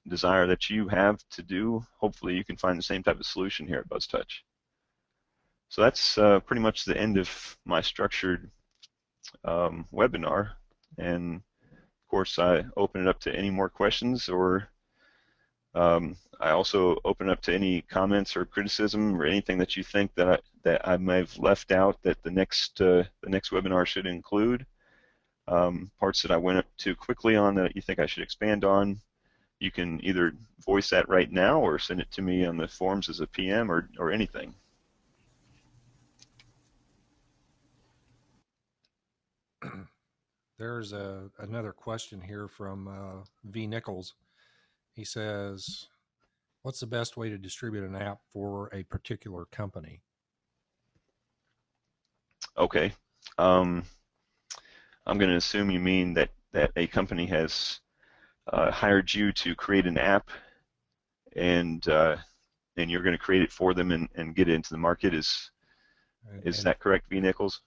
[SPEAKER 1] desire that you have to do, hopefully you can find the same type of solution here at Buzztouch. So that's pretty much the end of my structured webinar. And of course, I open it up to any more questions, or I also open up to any comments or criticism or anything that you think that I may have left out that the next webinar should include. Parts that I went up too quickly on that you think I should expand on. You can either voice that right now or send it to me on the forums as a PM or anything.
[SPEAKER 2] There's another question here from V. Nichols. He says, what's the best way to distribute an app for a particular company?
[SPEAKER 1] Okay. I'm going to assume you mean that a company has hired you to create an app, and you're going to create it for them and get it into the market. Is that correct, V. Nichols?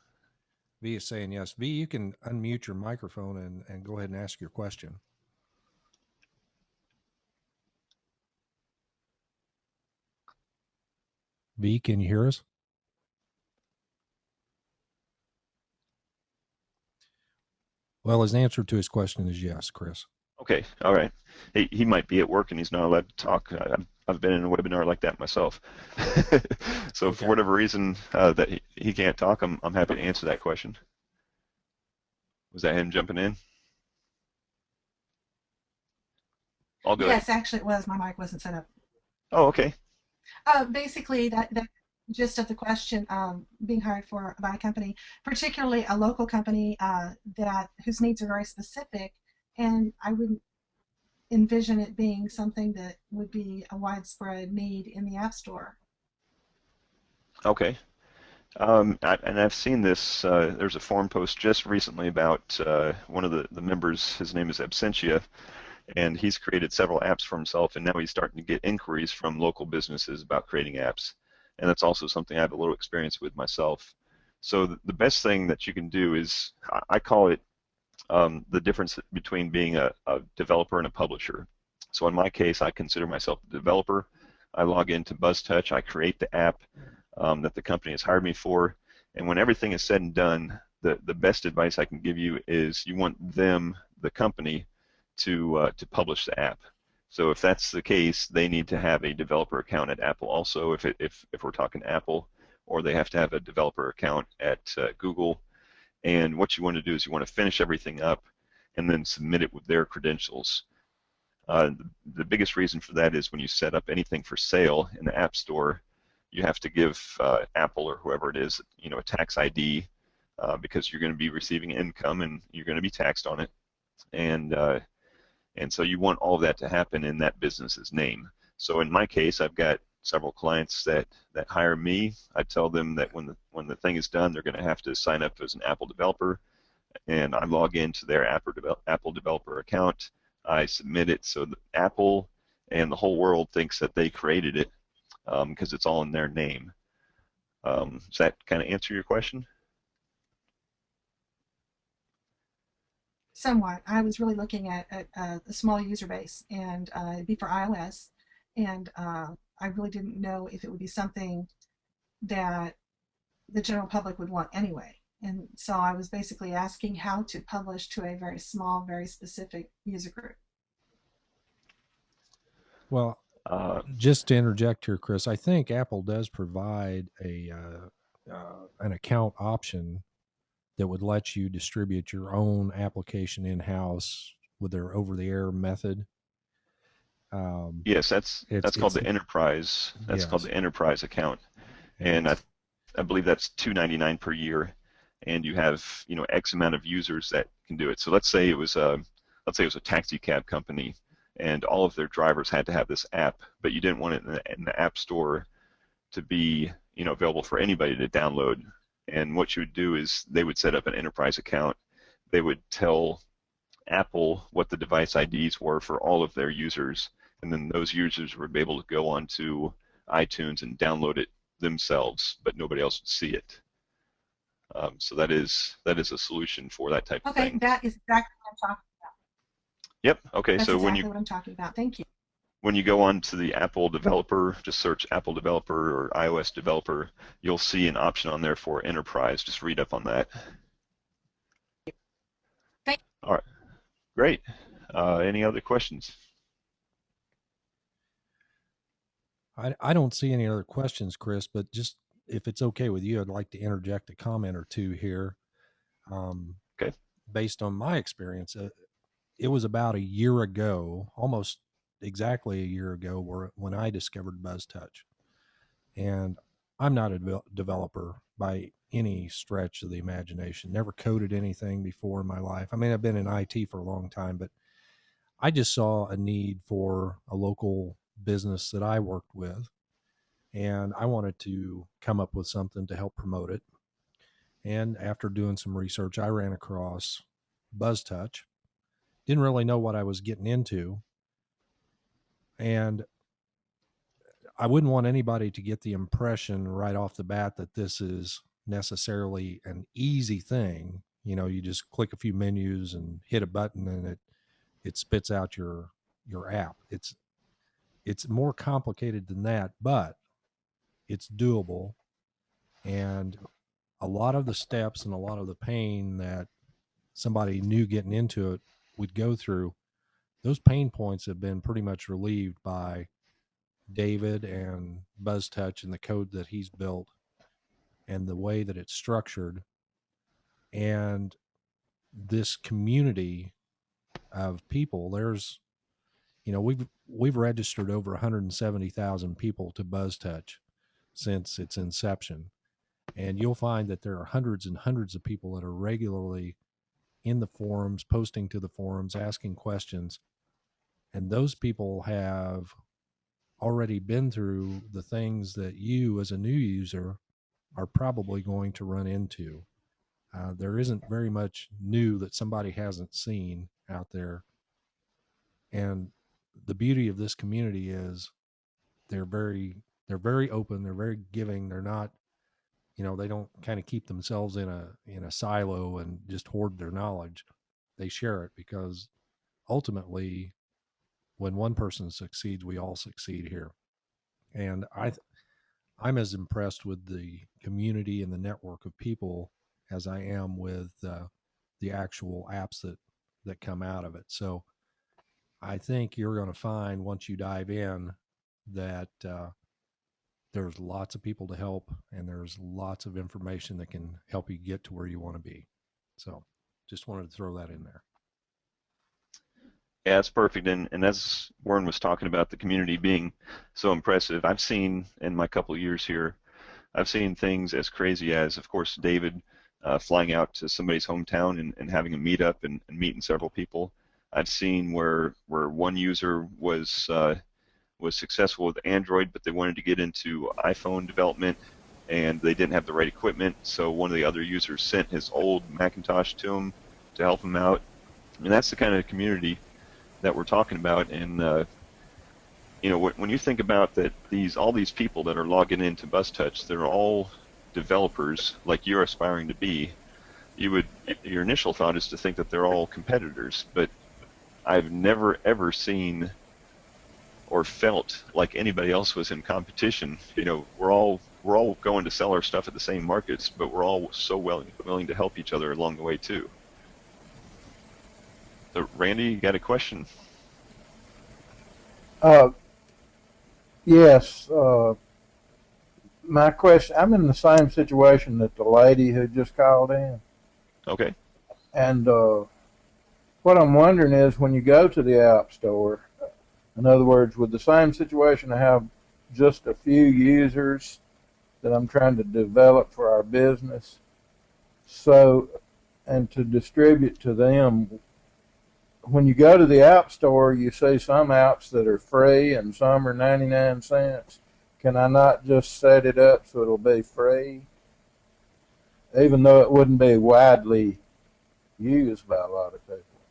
[SPEAKER 2] V is saying yes. V, you can unmute your microphone and go ahead and ask your question. V, can you hear us? Well, his answer to his question is yes, Chris.
[SPEAKER 1] Okay, all right. He might be at work and he's not allowed to talk. I've been in a webinar like that myself. So okay. For whatever reason that he can't talk, I'm happy to answer that question. Was that him jumping in? All good.
[SPEAKER 5] Yes, actually it was. My mic wasn't set up.
[SPEAKER 1] Oh, okay.
[SPEAKER 5] Basically, that gist of the question, being hired by a company, particularly a local company whose needs are very specific, and I wouldn't envision it being something that would be a widespread need in the App Store.
[SPEAKER 1] Okay. And I've seen this, there's a forum post just recently about one of the members, his name is Absentia, and he's created several apps for himself, and now he's starting to get inquiries from local businesses about creating apps. And that's also something I have a little experience with myself. So the best thing that you can do is, I call it the difference between being a developer and a publisher. So in my case, I consider myself a developer. I log into Buzztouch, I create the app that the company has hired me for, and when everything is said and done, the best advice I can give you is you want them, the company, to publish the app. So if that's the case, they need to have a developer account at Apple also, if we're talking Apple, or they have to have a developer account at Google. And what you want to do is you want to finish everything up and then submit it with their credentials. The biggest reason for that is when you set up anything for sale in the App Store, you have to give Apple or whoever it is, a tax ID because you're going to be receiving income and you're going to be taxed on it. And so you want all of that to happen in that business's name. So in my case, I've got several clients that hire me. I tell them that when the thing is done, they're going to have to sign up as an Apple developer, and I log into their Apple developer account. I submit it so that Apple and the whole world thinks that they created it, because it's all in their name. Does that kind of answer your question?
[SPEAKER 5] Somewhat. I was really looking at a small user base, and it'd be for iOS, and I really didn't know if it would be something that the general public would want anyway. And so I was basically asking how to publish to a very small, very specific user group.
[SPEAKER 2] Well, just to interject here, Chris, I think Apple does provide an account option that would let you distribute your own application in-house with their over-the-air method.
[SPEAKER 1] Yes, that's called the enterprise. That's called the enterprise account, and I believe that's $2.99 per year, and you have X amount of users that can do it. So let's say it was a taxi cab company, and all of their drivers had to have this app, but you didn't want it in the App Store to be available for anybody to download. And what you would do is they would set up an enterprise account. They would tell Apple what the device IDs were for all of their users, and then those users would be able to go onto iTunes and download it themselves, but nobody else would see it. So that is a solution for that type of thing.
[SPEAKER 5] Okay, that is exactly what I'm talking about.
[SPEAKER 1] Yep. Okay.
[SPEAKER 5] That's
[SPEAKER 1] so
[SPEAKER 5] exactly what I'm talking about. Thank you.
[SPEAKER 1] When you go on to the Apple developer, just search Apple developer or iOS developer, you'll see an option on there for enterprise. Just read up on that.
[SPEAKER 5] Thank you.
[SPEAKER 1] All right. Great. Any other questions?
[SPEAKER 2] I don't see any other questions, Chris, but just if it's okay with you, I'd like to interject a comment or two here.
[SPEAKER 1] Okay.
[SPEAKER 2] Based on my experience, it was about a year ago, almost exactly a year ago, when I discovered Buzztouch. And I'm not a developer by any stretch of the imagination. Never coded anything before in my life. I mean, I've been in IT for a long time, but I just saw a need for a local business that I worked with, and I wanted to come up with something to help promote it. And after doing some research, I ran across Buzztouch. Didn't really know what I was getting into, and I wouldn't want anybody to get the impression right off the bat that this is necessarily an easy thing. You just click a few menus and hit a button, and it spits out your app. It's more complicated than that, but it's doable. And a lot of the steps and a lot of the pain that somebody new getting into it would go through, those pain points have been pretty much relieved by David and Buzztouch and the code that he's built and the way that it's structured. And this community of people, we've registered over 170,000 people to Buzztouch since its inception. And you'll find that there are hundreds and hundreds of people that are regularly in the forums, posting to the forums, asking questions. And those people have already been through the things that you as a new user are probably going to run into. There isn't very much new that somebody hasn't seen out there. And the beauty of this community is they're very open, they're very giving. They're not, they don't kind of keep themselves in a silo and just hoard their knowledge. They share it because ultimately when one person succeeds, we all succeed here. And I'm as impressed with the community and the network of people as I am with the actual apps that come out of it. So I think you're going to find once you dive in that there's lots of people to help, and there's lots of information that can help you get to where you want to be. So just wanted to throw that in there.
[SPEAKER 1] Yeah, that's perfect. And as Warren was talking about the community being so impressive, I've seen in my couple of years here, I've seen things as crazy as, of course, David flying out to somebody's hometown and having a meetup and meeting several people. I've seen where one user was successful with Android, but they wanted to get into iPhone development, and they didn't have the right equipment, so one of the other users sent his old Macintosh to him to help him out. And that's the kind of community that we're talking about, and when you think about that, all these people that are logging into Buzztouch, they're all developers like you're aspiring to be. Your initial thought is to think that they're all competitors, but I've never ever seen or felt like anybody else was in competition. We're all going to sell our stuff at the same markets, but we're all so willing to help each other along the way too. So, Randy, you got a question?
[SPEAKER 6] Uh, yes. My question, I'm in the same situation that the lady who just called in.
[SPEAKER 1] Okay.
[SPEAKER 6] And what I'm wondering is when you go to the App Store, in other words, with the same situation, I have just a few users that I'm trying to develop for our business. So, and to distribute to them, when you go to the App Store, you see some apps that are free and some are 99 cents. Can I not just set it up so it'll be free, even though it wouldn't be widely used by a lot of people?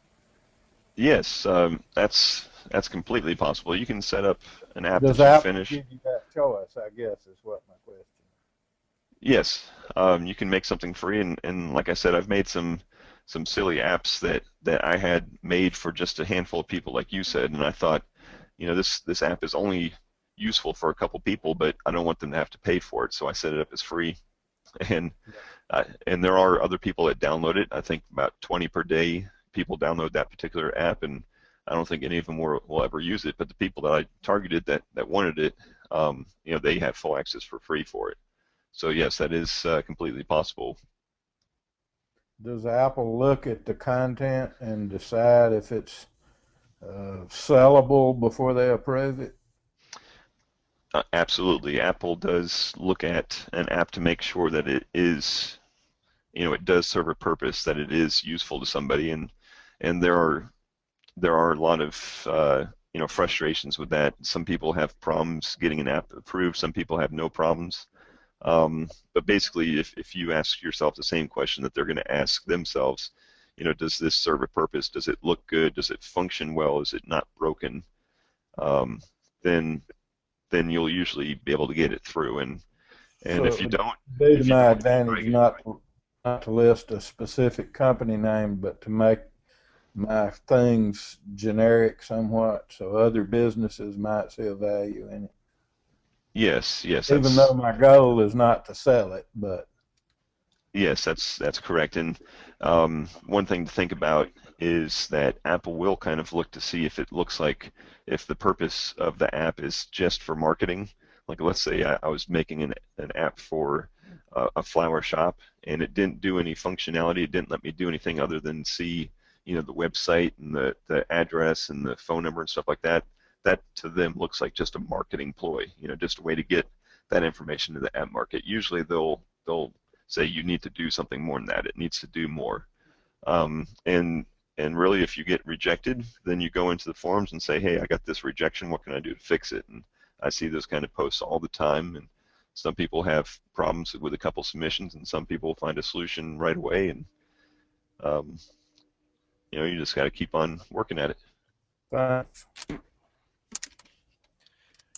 [SPEAKER 1] Yes, that's completely possible. You can set up an app
[SPEAKER 6] Does
[SPEAKER 1] that you
[SPEAKER 6] Apple
[SPEAKER 1] finish.
[SPEAKER 6] give you that choice, I guess, is what my question
[SPEAKER 1] Yes, you can make something free, and like I said, I've made some silly apps that I had made for just a handful of people, like you said, and I thought, this app is only useful for a couple people, but I don't want them to have to pay for it, so I set it up as free, and
[SPEAKER 6] is.
[SPEAKER 1] and there are other people that download it. I think about 20 per day people download that particular app, and I don't think any of them will ever use it, but the people that I targeted that wanted it, they have full access for free for it. So yes, that is completely possible.
[SPEAKER 6] Does Apple look at the content and decide if it's sellable before they approve it?
[SPEAKER 1] Absolutely, Apple does look at an app to make sure that it is, it does serve a purpose, that it is useful to somebody, and there are a lot of frustrations with that. Some people have problems getting an app approved. Some people have no problems. But basically, if you ask yourself the same question that they're going to ask themselves, does this serve a purpose? Does it look good? Does it function well? Is it not broken? Um, then then you'll usually be able to get it through. And
[SPEAKER 6] So
[SPEAKER 1] if
[SPEAKER 6] it
[SPEAKER 1] you
[SPEAKER 6] would
[SPEAKER 1] don't,
[SPEAKER 6] be to
[SPEAKER 1] if you
[SPEAKER 6] my
[SPEAKER 1] don't,
[SPEAKER 6] advantage not to list a specific company name, but to make my things generic somewhat, so other businesses might see a value in it.
[SPEAKER 1] yes, yes,
[SPEAKER 6] Even
[SPEAKER 1] that's
[SPEAKER 6] though my goal is not to sell it, but
[SPEAKER 1] Yes, that's correct. And one thing to think about is that Apple will kind of look to see if it looks like if the purpose of the app is just for marketing. Like let's say I was making an app for a flower shop and it didn't do any functionality. It didn't let me do anything other than see, the website and the address and the phone number and stuff like that. That to them looks like just a marketing ploy, just a way to get that information to the app market. Usually they'll say you need to do something more than that. It needs to do more. And really, if you get rejected, then you go into the forums and say, hey, I got this rejection. What can I do to fix it? And I see those kind of posts all the time. And some people have problems with a couple submissions, and some people find a solution right away. And um, you just got to keep on working at it.
[SPEAKER 6] thanks.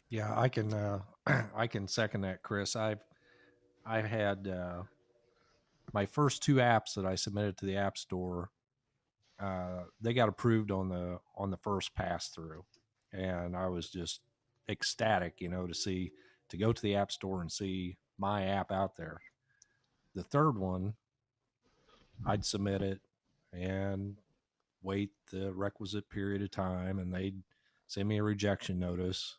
[SPEAKER 2] Yeah, I can I can second that, Chris. I've had my first two apps that I submitted to the App Store. They got approved on the first pass through, and I was just ecstatic, to go to the App Store and see my app out there. The third one, I'd submit it and wait the requisite period of time, and they'd send me a rejection notice,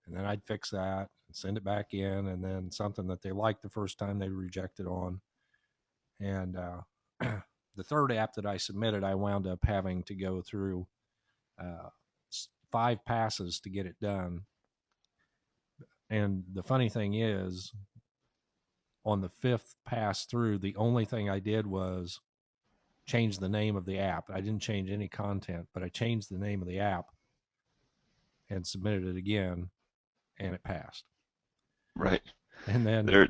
[SPEAKER 2] and then I'd fix that and send it back in, and then something that they liked the first time they rejected on. And the third app that I submitted, I wound up having to go through uh, 5 passes to get it done. And the funny thing is, on the fifth pass through, the only thing I did was change the name of the app. I didn't change any content, but I changed the name of the app and submitted it again, and it passed.
[SPEAKER 1] Right.
[SPEAKER 2] And then
[SPEAKER 1] There,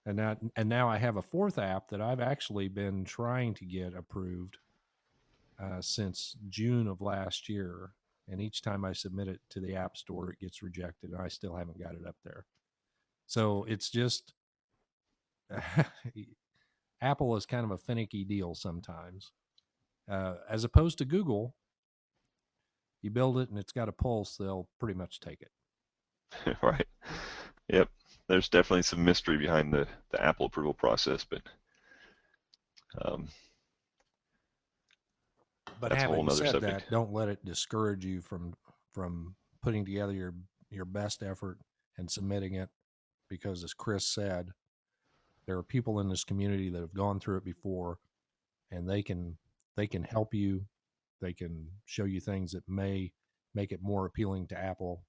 [SPEAKER 2] and now I have a fourth app that I've actually been trying to get approved since June of last year, and each time I submit it to the App Store, it gets rejected, and I still haven't got it up there. So it's just Apple is kind of a finicky deal sometimes. As opposed to Google, you build it and it's got a pulse, they'll pretty much take it.
[SPEAKER 1] Right. Yep. There's definitely some mystery behind the Apple approval process, but that's a whole
[SPEAKER 2] having
[SPEAKER 1] nother
[SPEAKER 2] said
[SPEAKER 1] subject.
[SPEAKER 2] that, don't let it discourage you from putting together your best effort and submitting it, because as Chris said, there are people in this community that have gone through it before, and they can help you. They can show you things that may make it more appealing to Apple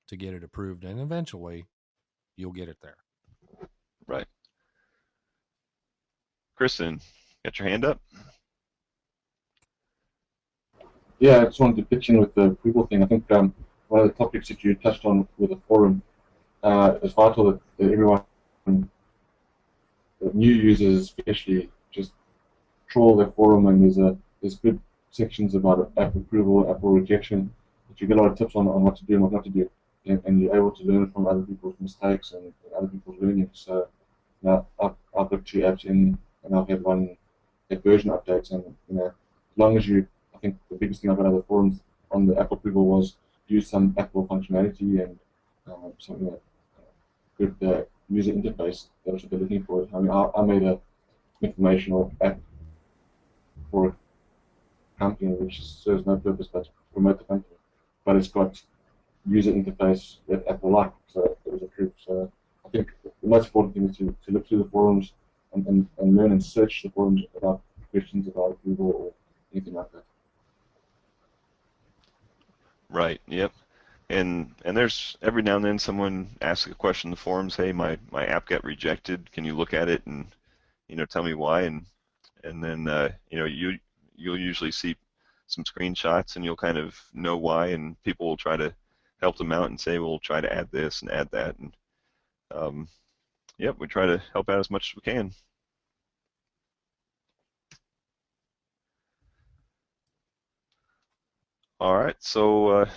[SPEAKER 2] to get it approved, and eventually you'll get it there.
[SPEAKER 1] Right. Kristen, got your hand up?
[SPEAKER 4] Yeah, I just wanted to pitch in with the approval thing. I think one of the topics that you touched on with the forum is vital that everyone, the new users especially, just trawl their forum, and there's good sections about app approval, Apple rejection, that you get a lot of tips on what to do and what not to do, and you're able to learn from other people's mistakes and other people's learning. So now I've got 2 apps in, and I've had one version updates, and as long as you, I think the biggest thing I've got out of the forums on the Apple approval was use some Apple functionality and something that good user interface. That's what they're looking for. I mean, I made a informational app for a company which serves no purpose but to promote the company, but it's got user interface that Apple like, so it was approved. So I think the most important thing is to look through the forums and learn and search the forums about questions about Google or anything like that.
[SPEAKER 1] Right. Yep. And there's every now and then someone asks a question in the forums, hey, my app got rejected. Can you look at it and tell me why? And then you'll usually see some screenshots and you'll kind of know why, and people will try to help them out and say, we'll try to add this and add that, and yep, we try to help out as much as we can. All right, so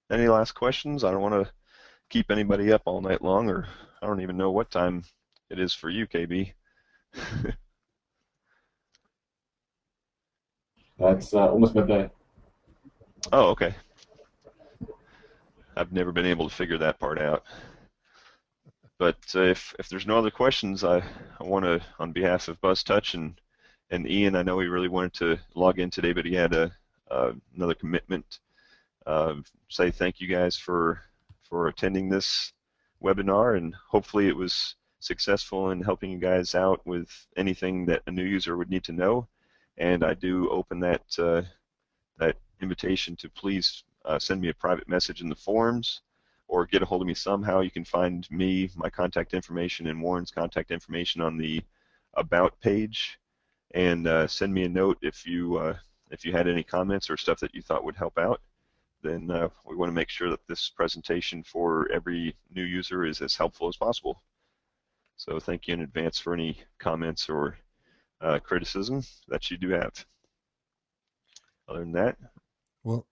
[SPEAKER 1] any last questions? I don't want to keep anybody up all night long, or I don't even know what time it is for you, KB.
[SPEAKER 4] It's almost midday.
[SPEAKER 1] Oh, okay. I've never been able to figure that part out. But if there's no other questions, I want to, on behalf of Buzztouch and Ian, I know he really wanted to log in today, but he had another commitment. Say thank you guys for attending this webinar, and hopefully it was successful in helping you guys out with anything that a new user would need to know. And I do open that invitation to please send me a private message in the forums or get a hold of me somehow. You can find me, my contact information, and Warren's contact information on the About page, and send me a note if you had any comments or stuff that you thought would help out. Then we want to make sure that this presentation for every new user is as helpful as possible. So thank you in advance for any comments or criticism that you do have. Other than that,
[SPEAKER 2] well,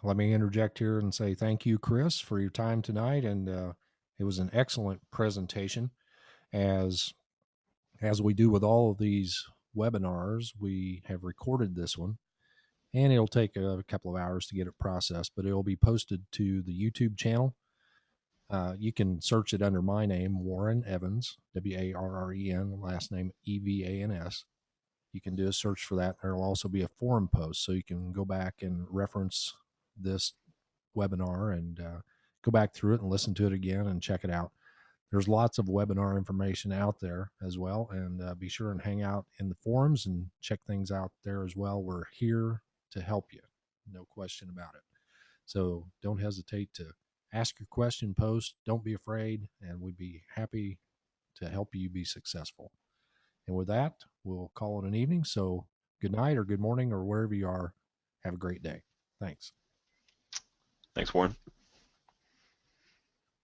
[SPEAKER 2] let me interject here and say thank you, Chris, for your time tonight, and it was an excellent presentation. As we do with all of these webinars, we have recorded this one, and it'll take a couple of hours to get it processed, but it'll be posted to the YouTube channel. You can search it under my name, Warren Evans, Warren, last name Evans. You can do a search for that. There will also be a forum post, so you can go back and reference this webinar and go back through it and listen to it again and check it out. There's lots of webinar information out there as well, and be sure and hang out in the forums and check things out there as well. We're here to help you, no question about it. So don't hesitate to ask your question, post, don't be afraid, and we'd be happy to help you be successful. And with that, we'll call it an evening. So good night or good morning or wherever you are. Have a great day. Thanks.
[SPEAKER 1] thanks, Warren.